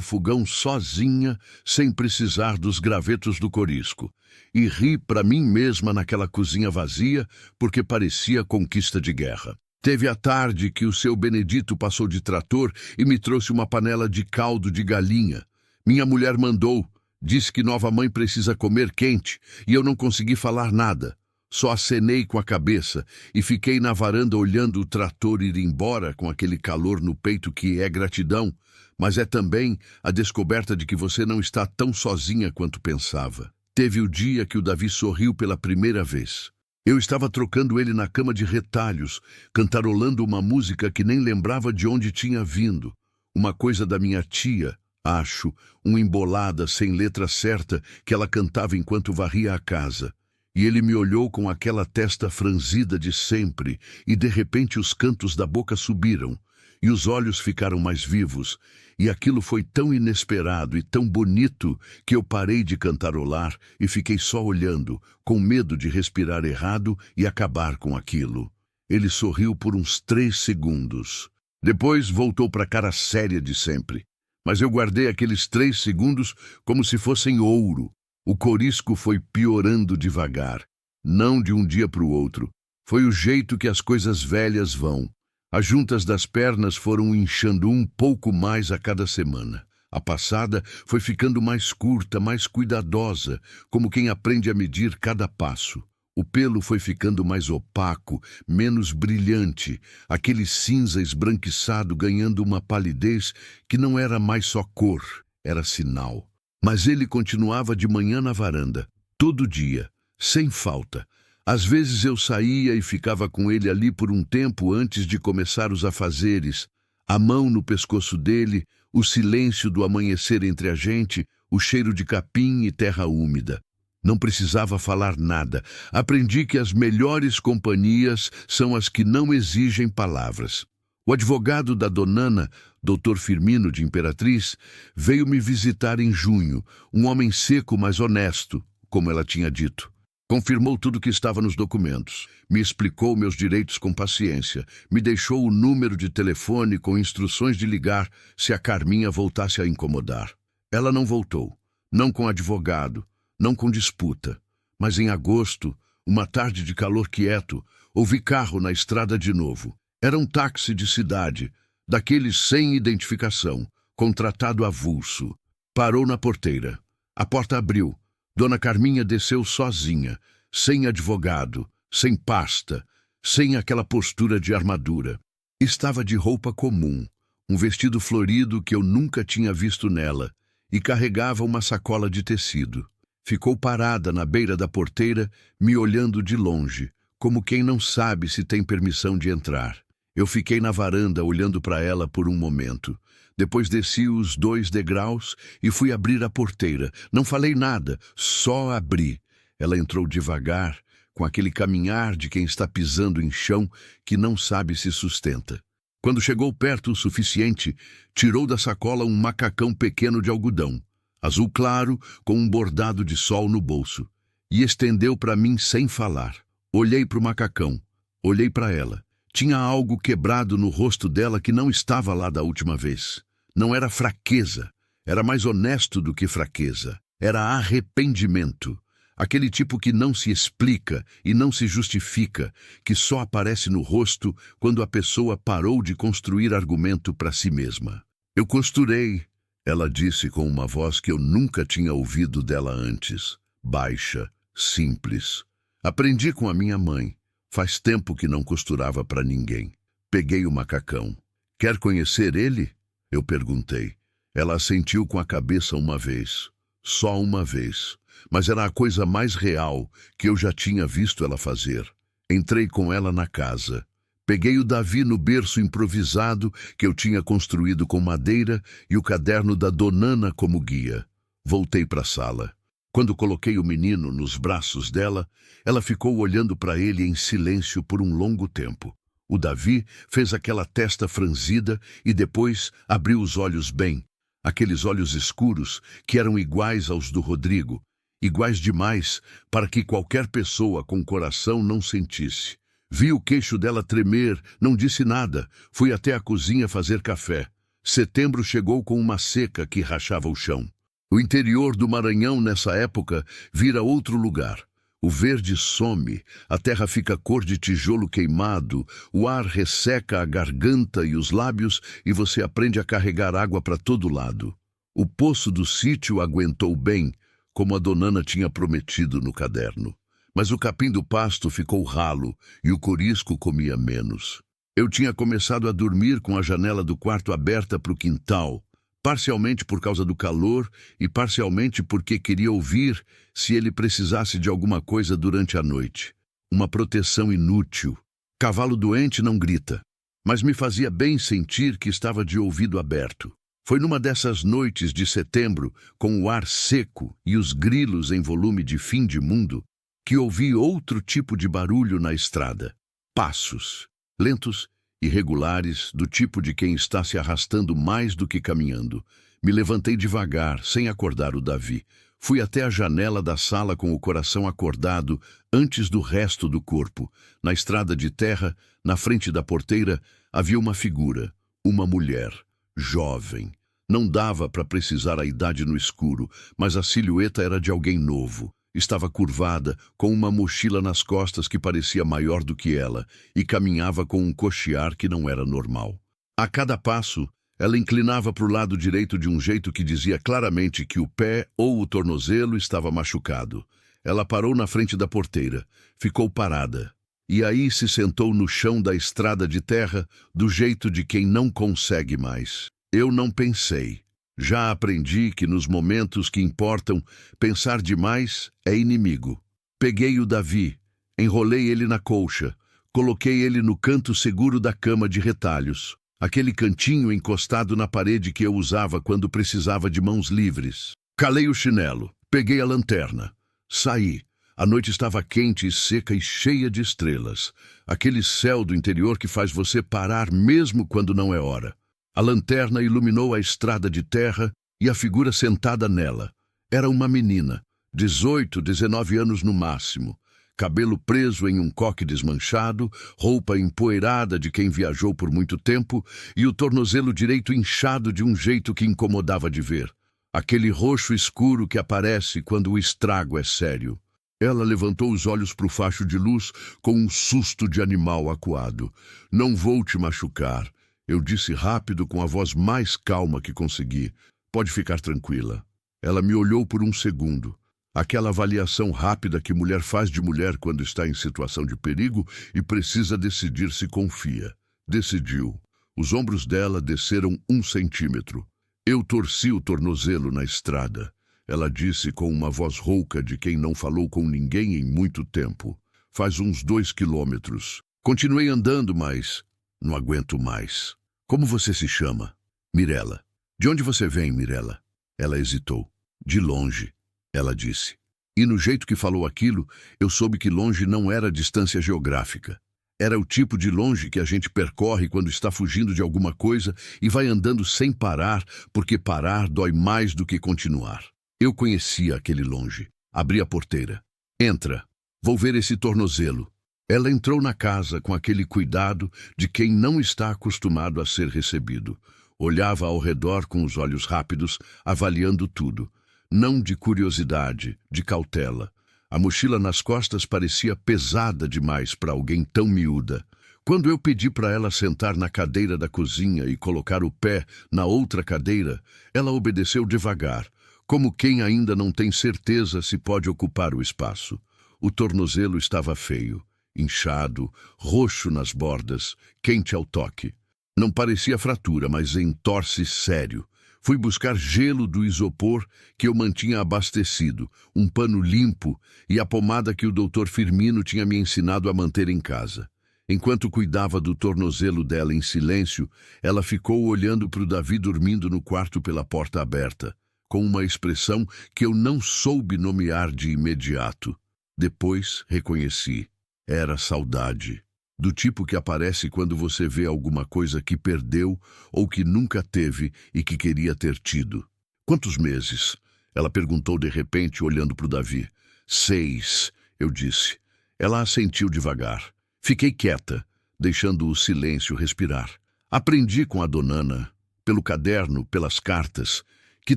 fogão sozinha, sem precisar dos gravetos do corisco, e ri para mim mesma naquela cozinha vazia, porque parecia conquista de guerra. Teve a tarde que o seu Benedito passou de trator e me trouxe uma panela de caldo de galinha. Minha mulher mandou, disse que nova mãe precisa comer quente, e eu não consegui falar nada. Só acenei com a cabeça e fiquei na varanda olhando o trator ir embora com aquele calor no peito que é gratidão, mas é também a descoberta de que você não está tão sozinha quanto pensava. Teve o dia que o Davi sorriu pela primeira vez. Eu estava trocando ele na cama de retalhos, cantarolando uma música que nem lembrava de onde tinha vindo. Uma coisa da minha tia, acho, uma embolada sem letra certa que ela cantava enquanto varria a casa. E ele me olhou com aquela testa franzida de sempre, e de repente os cantos da boca subiram, e os olhos ficaram mais vivos, e aquilo foi tão inesperado e tão bonito que eu parei de cantarolar e fiquei só olhando, com medo de respirar errado e acabar com aquilo. Ele sorriu por uns 3 segundos. Depois voltou para a cara séria de sempre. Mas eu guardei aqueles 3 segundos como se fossem ouro. O corisco foi piorando devagar, não de um dia para o outro. Foi o jeito que as coisas velhas vão. As juntas das pernas foram inchando um pouco mais a cada semana. A passada foi ficando mais curta, mais cuidadosa, como quem aprende a medir cada passo. O pelo foi ficando mais opaco, menos brilhante, aquele cinza esbranquiçado ganhando uma palidez que não era mais só cor, era sinal. Mas ele continuava de manhã na varanda, todo dia, sem falta. Às vezes eu saía e ficava com ele ali por um tempo antes de começar os afazeres, a mão no pescoço dele, o silêncio do amanhecer entre a gente, o cheiro de capim e terra úmida. Não precisava falar nada. Aprendi que as melhores companhias são as que não exigem palavras. O advogado da Donana, Dr. Firmino de Imperatriz, veio me visitar em junho, um homem seco, mas honesto, como ela tinha dito. Confirmou tudo que estava nos documentos, me explicou meus direitos com paciência, me deixou o número de telefone com instruções de ligar se a Carminha voltasse a incomodar. Ela não voltou, não com advogado, não com disputa, mas em agosto, uma tarde de calor quieto, ouvi carro na estrada de novo. Era um táxi de cidade, daqueles sem identificação, contratado avulso. Parou na porteira. A porta abriu. Dona Carminha desceu sozinha, sem advogado, sem pasta, sem aquela postura de armadura. Estava de roupa comum, um vestido florido que eu nunca tinha visto nela, e carregava uma sacola de tecido. Ficou parada na beira da porteira, me olhando de longe, como quem não sabe se tem permissão de entrar. Eu fiquei na varanda olhando para ela por um momento. Depois desci os 2 degraus e fui abrir a porteira. Não falei nada, só abri. Ela entrou devagar, com aquele caminhar de quem está pisando em chão que não sabe se sustenta. Quando chegou perto o suficiente, tirou da sacola um macacão pequeno de algodão, azul claro, com um bordado de sol no bolso, e estendeu para mim sem falar. Olhei para o macacão, olhei para ela. Tinha algo quebrado no rosto dela que não estava lá da última vez. Não era fraqueza, era mais honesto do que fraqueza. Era arrependimento. Aquele tipo que não se explica e não se justifica, que só aparece no rosto quando a pessoa parou de construir argumento para si mesma. Eu costurei, ela disse com uma voz que eu nunca tinha ouvido dela antes. Baixa, simples. Aprendi com a minha mãe. Faz tempo que não costurava para ninguém. Peguei o macacão. Quer conhecer ele? Eu perguntei. Ela assentiu com a cabeça uma vez. Só uma vez. Mas era a coisa mais real que eu já tinha visto ela fazer. Entrei com ela na casa. Peguei o Davi no berço improvisado que eu tinha construído com madeira e o caderno da Donana como guia. Voltei para a sala. Quando coloquei o menino nos braços dela, ela ficou olhando para ele em silêncio por um longo tempo. O Davi fez aquela testa franzida e depois abriu os olhos bem, aqueles olhos escuros que eram iguais aos do Rodrigo, iguais demais para que qualquer pessoa com coração não sentisse. Vi o queixo dela tremer, não disse nada. Fui até a cozinha fazer café. Setembro chegou com uma seca que rachava o chão. O interior do Maranhão, nessa época, vira outro lugar. O verde some, a terra fica cor de tijolo queimado, o ar resseca a garganta e os lábios e você aprende a carregar água para todo lado. O poço do sítio aguentou bem, como a Donana tinha prometido no caderno. Mas o capim do pasto ficou ralo e o corisco comia menos. Eu tinha começado a dormir com a janela do quarto aberta para o quintal, parcialmente por causa do calor e parcialmente porque queria ouvir se ele precisasse de alguma coisa durante a noite. Uma proteção inútil. Cavalo doente não grita, mas me fazia bem sentir que estava de ouvido aberto. Foi numa dessas noites de setembro, com o ar seco e os grilos em volume de fim de mundo, que ouvi outro tipo de barulho na estrada. Passos, lentos, irregulares, do tipo de quem está se arrastando mais do que caminhando. Me levantei devagar, sem acordar o Davi. Fui até a janela da sala com o coração acordado, antes do resto do corpo. Na estrada de terra, na frente da porteira, havia uma figura, uma mulher, jovem. Não dava para precisar a idade no escuro, mas a silhueta era de alguém novo. Estava curvada, com uma mochila nas costas que parecia maior do que ela, e caminhava com um coxear que não era normal. A cada passo, ela inclinava para o lado direito de um jeito que dizia claramente que o pé ou o tornozelo estava machucado. Ela parou na frente da porteira, ficou parada, e aí se sentou no chão da estrada de terra, do jeito de quem não consegue mais. Eu não pensei. Já aprendi que nos momentos que importam, pensar demais é inimigo. Peguei o Davi, enrolei ele na colcha, coloquei ele no canto seguro da cama de retalhos, aquele cantinho encostado na parede que eu usava quando precisava de mãos livres. Calei o chinelo, peguei a lanterna, saí. A noite estava quente e seca e cheia de estrelas, aquele céu do interior que faz você parar mesmo quando não é hora. A lanterna iluminou a estrada de terra e a figura sentada nela. Era uma menina, 18, 19 anos no máximo. Cabelo preso em um coque desmanchado, roupa empoeirada de quem viajou por muito tempo e o tornozelo direito inchado de um jeito que incomodava de ver. Aquele roxo escuro que aparece quando o estrago é sério. Ela levantou os olhos para o facho de luz com um susto de animal acuado. "Não vou te machucar." Eu disse rápido com a voz mais calma que consegui. "Pode ficar tranquila." Ela me olhou por um segundo. Aquela avaliação rápida que mulher faz de mulher quando está em situação de perigo e precisa decidir se confia. Decidiu. Os ombros dela desceram 1 centímetro. Eu torci o tornozelo na estrada. Ela disse com uma voz rouca de quem não falou com ninguém em muito tempo. "Faz uns 2 quilômetros." Continuei andando, mas não aguento mais. "Como você se chama?" "Mirela." "De onde você vem, Mirela?" Ela hesitou. "De longe," ela disse. E no jeito que falou aquilo, eu soube que longe não era distância geográfica. Era o tipo de longe que a gente percorre quando está fugindo de alguma coisa e vai andando sem parar, porque parar dói mais do que continuar. Eu conhecia aquele longe. Abri a porteira. "Entra. Vou ver esse tornozelo." Ela entrou na casa com aquele cuidado de quem não está acostumado a ser recebido. Olhava ao redor com os olhos rápidos, avaliando tudo. Não de curiosidade, de cautela. A mochila nas costas parecia pesada demais para alguém tão miúda. Quando eu pedi para ela sentar na cadeira da cozinha e colocar o pé na outra cadeira, ela obedeceu devagar, como quem ainda não tem certeza se pode ocupar o espaço. O tornozelo estava feio. inchado, roxo nas bordas, quente ao toque. Não parecia fratura, mas entorse sério. Fui buscar gelo do isopor que eu mantinha abastecido, um pano limpo e a pomada que o Dr. Firmino tinha me ensinado a manter em casa. Enquanto cuidava do tornozelo dela em silêncio, ela ficou olhando para o Davi dormindo no quarto pela porta aberta, com uma expressão que eu não soube nomear de imediato. Depois reconheci. Era saudade. Do tipo que aparece quando você vê alguma coisa que perdeu ou que nunca teve e que queria ter tido. Quantos meses? Ela perguntou de repente, olhando para o Davi. 6, eu disse. Ela assentiu devagar. Fiquei quieta, deixando o silêncio respirar. Aprendi com a Donana, pelo caderno, pelas cartas, que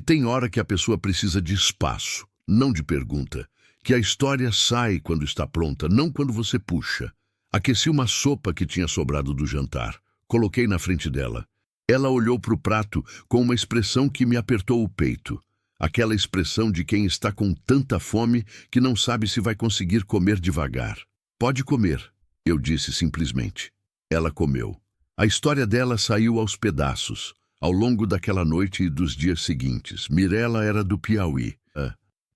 tem hora que a pessoa precisa de espaço, não de pergunta. Que a história sai quando está pronta, não quando você puxa. Aqueci uma sopa que tinha sobrado do jantar. Coloquei na frente dela. Ela olhou para o prato com uma expressão que me apertou o peito. Aquela expressão de quem está com tanta fome que não sabe se vai conseguir comer devagar. Pode comer, eu disse simplesmente. Ela comeu. A história dela saiu aos pedaços, ao longo daquela noite e dos dias seguintes. Mirela era do Piauí.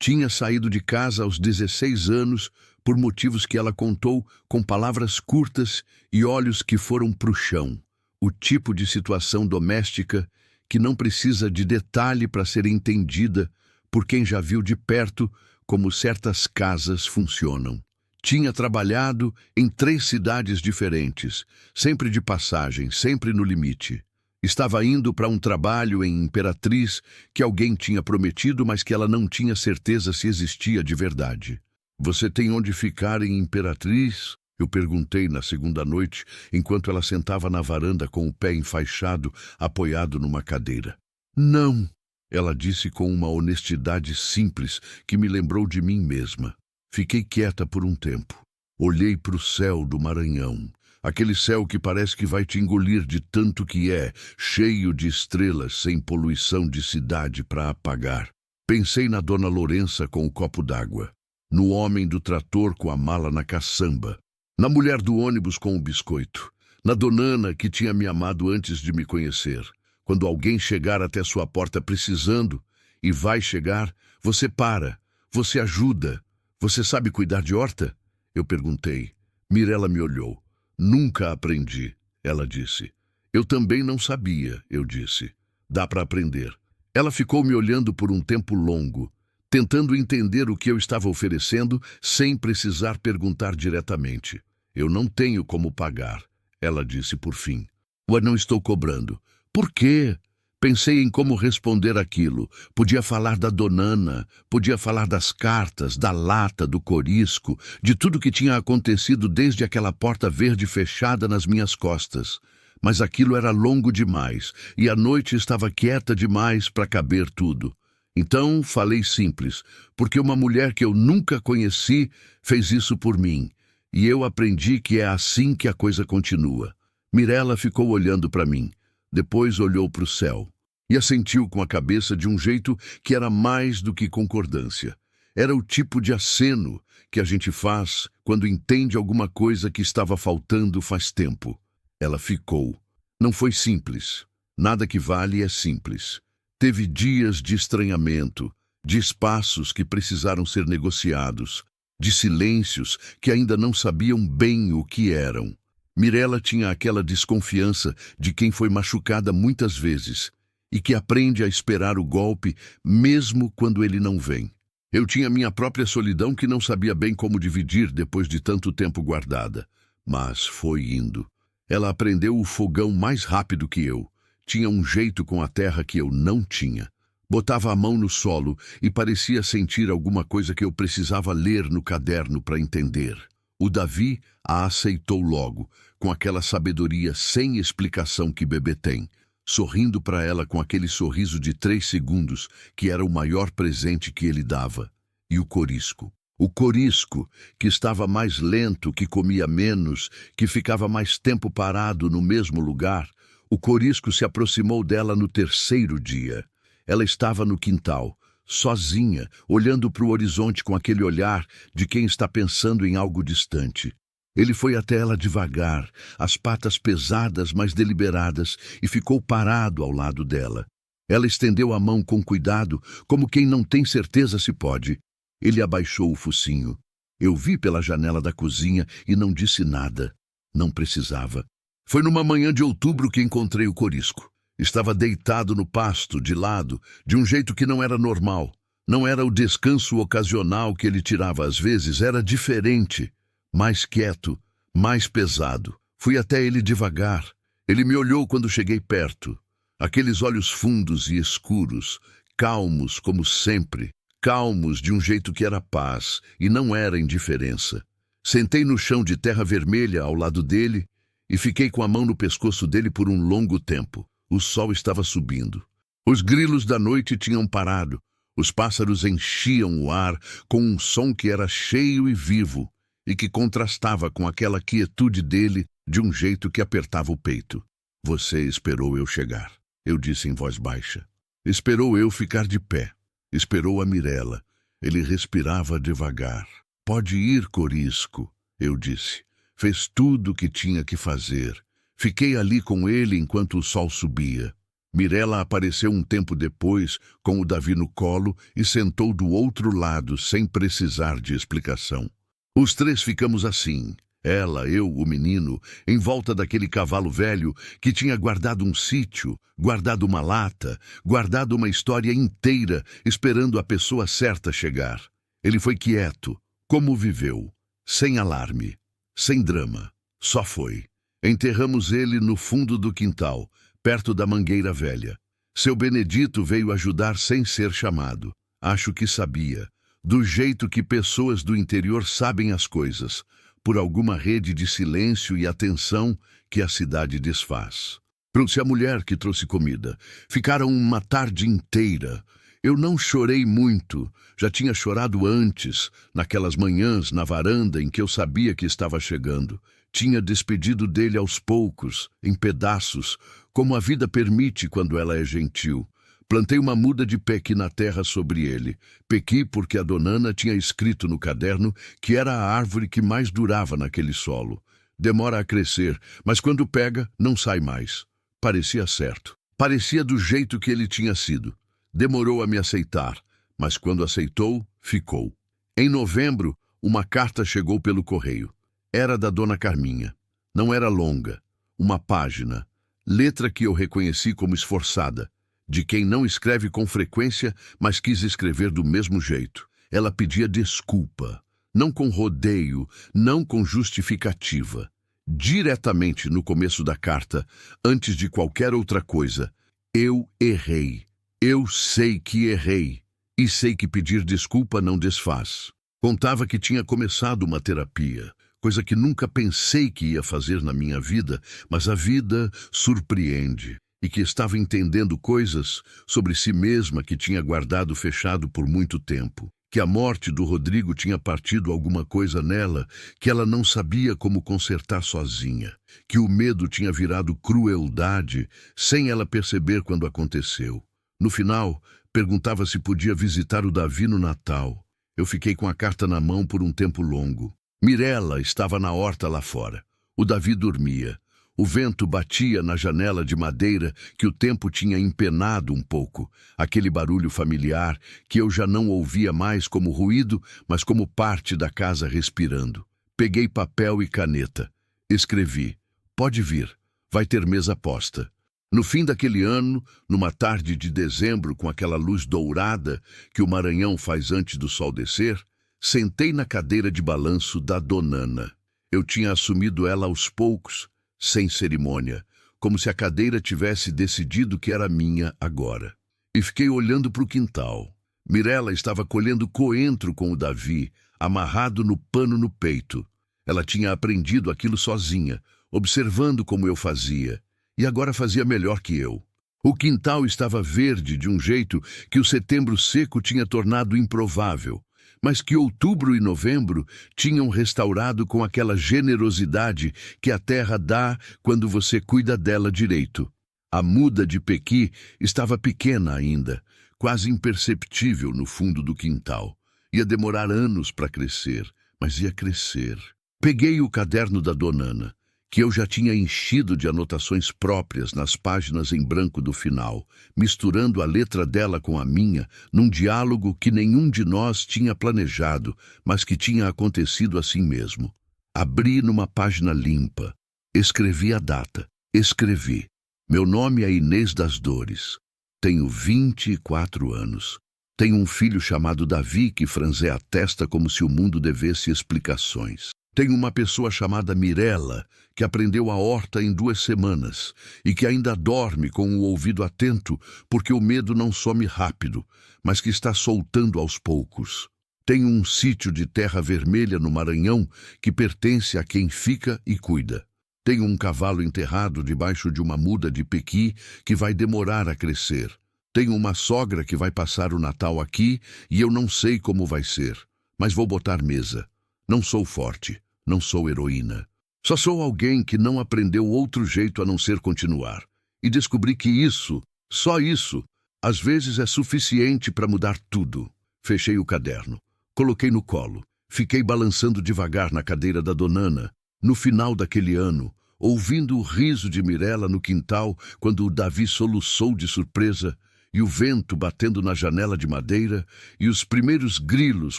Tinha saído de casa aos 16 anos por motivos que ela contou com palavras curtas e olhos que foram para o chão. O tipo de situação doméstica que não precisa de detalhe para ser entendida por quem já viu de perto como certas casas funcionam. Tinha trabalhado em 3 cidades diferentes, sempre de passagem, sempre no limite. Estava indo para um trabalho em Imperatriz que alguém tinha prometido, mas que ela não tinha certeza se existia de verdade. Você tem onde ficar em Imperatriz? Eu perguntei na segunda noite, enquanto ela sentava na varanda com o pé enfaixado, apoiado numa cadeira. Não, ela disse com uma honestidade simples que me lembrou de mim mesma. Fiquei quieta por um tempo. Olhei para o céu do Maranhão. Aquele céu que parece que vai te engolir de tanto que é, cheio de estrelas, sem poluição de cidade para apagar. Pensei na Dona Lourença com o copo d'água, no homem do trator com a mala na caçamba, na mulher do ônibus com o biscoito, na Donana que tinha me amado antes de me conhecer. Quando alguém chegar até sua porta precisando, e vai chegar, você para, você ajuda. Você sabe cuidar de horta? Eu perguntei. Mirela me olhou. Nunca aprendi, ela disse. Eu também não sabia, eu disse. Dá para aprender. Ela ficou me olhando por um tempo longo, tentando entender o que eu estava oferecendo sem precisar perguntar diretamente. Eu não tenho como pagar, ela disse por fim. Eu não estou cobrando. Por quê? Pensei em como responder aquilo. Podia falar da Donana, podia falar das cartas, da lata, do corisco, de tudo que tinha acontecido desde aquela porta verde fechada nas minhas costas. Mas aquilo era longo demais, e a noite estava quieta demais para caber tudo. Então falei simples, porque uma mulher que eu nunca conheci fez isso por mim, e eu aprendi que é assim que a coisa continua. Mirela ficou olhando para mim. Depois olhou para o céu e assentiu com a cabeça de um jeito que era mais do que concordância. Era o tipo de aceno que a gente faz quando entende alguma coisa que estava faltando faz tempo. Ela ficou. Não foi simples. Nada que vale é simples. Teve dias de estranhamento, de espaços que precisaram ser negociados, de silêncios que ainda não sabiam bem o que eram. Mirela tinha aquela desconfiança de quem foi machucada muitas vezes e que aprende a esperar o golpe mesmo quando ele não vem. Eu tinha minha própria solidão que não sabia bem como dividir depois de tanto tempo guardada, mas foi indo. Ela aprendeu o fogão mais rápido que eu. Tinha um jeito com a terra que eu não tinha. Botava a mão no solo e parecia sentir alguma coisa que eu precisava ler no caderno para entender. O Davi a aceitou logo, com aquela sabedoria sem explicação que bebê tem, sorrindo para ela com aquele sorriso de 3 segundos, que era o maior presente que ele dava. E o corisco. O corisco, que estava mais lento, que comia menos, que ficava mais tempo parado no mesmo lugar. O corisco se aproximou dela no 3º dia. Ela estava no quintal, sozinha, olhando para o horizonte com aquele olhar de quem está pensando em algo distante. Ele foi até ela devagar, as patas pesadas, mas deliberadas, e ficou parado ao lado dela. Ela estendeu a mão com cuidado, como quem não tem certeza se pode. Ele abaixou o focinho. Eu vi pela janela da cozinha e não disse nada. Não precisava. Foi numa manhã de outubro que encontrei o corisco. Estava deitado no pasto, de lado, de um jeito que não era normal. Não era o descanso ocasional que ele tirava às vezes, era diferente. Mais quieto, mais pesado. Fui até ele devagar. Ele me olhou quando cheguei perto. Aqueles olhos fundos e escuros, calmos como sempre, calmos de um jeito que era paz e não era indiferença. Sentei no chão de terra vermelha ao lado dele e fiquei com a mão no pescoço dele por um longo tempo. O sol estava subindo. Os grilos da noite tinham parado. Os pássaros enchiam o ar com um som que era cheio e vivo e que contrastava com aquela quietude dele de um jeito que apertava o peito. Você esperou eu chegar, eu disse em voz baixa. Esperou eu ficar de pé. Esperou a Mirella. Ele respirava devagar. Pode ir, corisco, eu disse. Fez tudo o que tinha que fazer. Fiquei ali com ele enquanto o sol subia. Mirella apareceu um tempo depois, com o Davi no colo, e sentou do outro lado, sem precisar de explicação. Os três ficamos assim, ela, eu, o menino, em volta daquele cavalo velho que tinha guardado um sítio, guardado uma lata, guardado uma história inteira, esperando a pessoa certa chegar. Ele foi quieto, como viveu, sem alarme, sem drama, só foi. Enterramos ele no fundo do quintal, perto da mangueira velha. Seu Benedito veio ajudar sem ser chamado. Acho que sabia, do jeito que pessoas do interior sabem as coisas, por alguma rede de silêncio e atenção que a cidade desfaz. Trouxe a mulher que trouxe comida. Ficaram uma tarde inteira. Eu não chorei muito, já tinha chorado antes, naquelas manhãs na varanda em que eu sabia que estava chegando. Tinha despedido dele aos poucos, em pedaços, como a vida permite quando ela é gentil. Plantei uma muda de pequi na terra sobre ele. Pequi porque a Donana tinha escrito no caderno que era a árvore que mais durava naquele solo. Demora a crescer, mas quando pega, não sai mais. Parecia certo. Parecia do jeito que ele tinha sido. Demorou a me aceitar, mas quando aceitou, ficou. Em novembro, uma carta chegou pelo correio. Era da Dona Carminha. Não era longa. Uma página. Letra que eu reconheci como esforçada. De quem não escreve com frequência, mas quis escrever do mesmo jeito. Ela pedia desculpa. Não com rodeio, não com justificativa. Diretamente no começo da carta, antes de qualquer outra coisa. Eu errei. Eu sei que errei. E sei que pedir desculpa não desfaz. Contava que tinha começado uma terapia. Coisa que nunca pensei que ia fazer na minha vida, mas a vida surpreende. E que estava entendendo coisas sobre si mesma que tinha guardado fechado por muito tempo. Que a morte do Rodrigo tinha partido alguma coisa nela que ela não sabia como consertar sozinha. Que o medo tinha virado crueldade sem ela perceber quando aconteceu. No final, perguntava se podia visitar o Davi no Natal. Eu fiquei com a carta na mão por um tempo longo. Mirella estava na horta lá fora. O Davi dormia. O vento batia na janela de madeira que o tempo tinha empenado um pouco. Aquele barulho familiar que eu já não ouvia mais como ruído, mas como parte da casa respirando. Peguei papel e caneta. Escrevi. Pode vir. Vai ter mesa posta. No fim daquele ano, numa tarde de dezembro com aquela luz dourada que o Maranhão faz antes do sol descer, sentei na cadeira de balanço da Donana. Eu tinha assumido ela aos poucos, sem cerimônia, como se a cadeira tivesse decidido que era minha agora. E fiquei olhando para o quintal. Mirella estava colhendo coentro com o Davi, amarrado no pano no peito. Ela tinha aprendido aquilo sozinha, observando como eu fazia, e agora fazia melhor que eu. O quintal estava verde de um jeito que o setembro seco tinha tornado improvável, mas que outubro e novembro tinham restaurado com aquela generosidade que a terra dá quando você cuida dela direito. A muda de pequi estava pequena ainda, quase imperceptível no fundo do quintal. Ia demorar anos para crescer, mas ia crescer. Peguei o caderno da Dona Ana, que eu já tinha enchido de anotações próprias nas páginas em branco do final, misturando a letra dela com a minha, num diálogo que nenhum de nós tinha planejado, mas que tinha acontecido assim mesmo. Abri numa página limpa, escrevi a data, escrevi. Meu nome é Inês das Dores. Tenho 24 anos. Tenho um filho chamado Davi que franze a testa como se o mundo devesse explicações. Tenho uma pessoa chamada Mirella, que aprendeu a horta em 2 semanas e que ainda dorme com o ouvido atento porque o medo não some rápido, mas que está soltando aos poucos. Tenho um sítio de terra vermelha no Maranhão que pertence a quem fica e cuida. Tenho um cavalo enterrado debaixo de uma muda de pequi que vai demorar a crescer. Tenho uma sogra que vai passar o Natal aqui e eu não sei como vai ser, mas vou botar mesa. Não sou forte, não sou heroína. Só sou alguém que não aprendeu outro jeito a não ser continuar. E descobri que isso, só isso, às vezes é suficiente para mudar tudo. Fechei o caderno, coloquei no colo, fiquei balançando devagar na cadeira da Dona Ana, no final daquele ano, ouvindo o riso de Mirella no quintal quando o Davi soluçou de surpresa, e o vento batendo na janela de madeira, e os primeiros grilos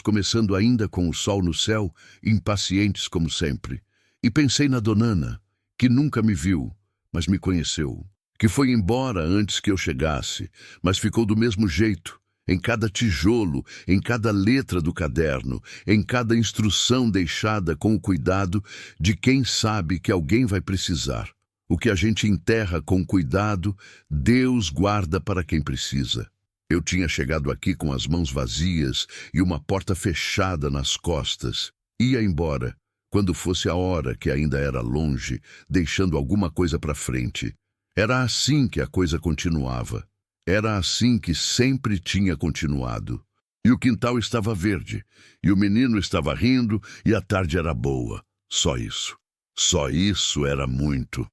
começando ainda com o sol no céu, impacientes como sempre. E pensei na Dona Ana, que nunca me viu, mas me conheceu, que foi embora antes que eu chegasse, mas ficou do mesmo jeito, em cada tijolo, em cada letra do caderno, em cada instrução deixada com o cuidado de quem sabe que alguém vai precisar. O que a gente enterra com cuidado, Deus guarda para quem precisa. Eu tinha chegado aqui com as mãos vazias e uma porta fechada nas costas. Ia embora, quando fosse a hora que ainda era longe, deixando alguma coisa para frente. Era assim que a coisa continuava. Era assim que sempre tinha continuado. E o quintal estava verde, e o menino estava rindo, e a tarde era boa. Só isso. Só isso era muito.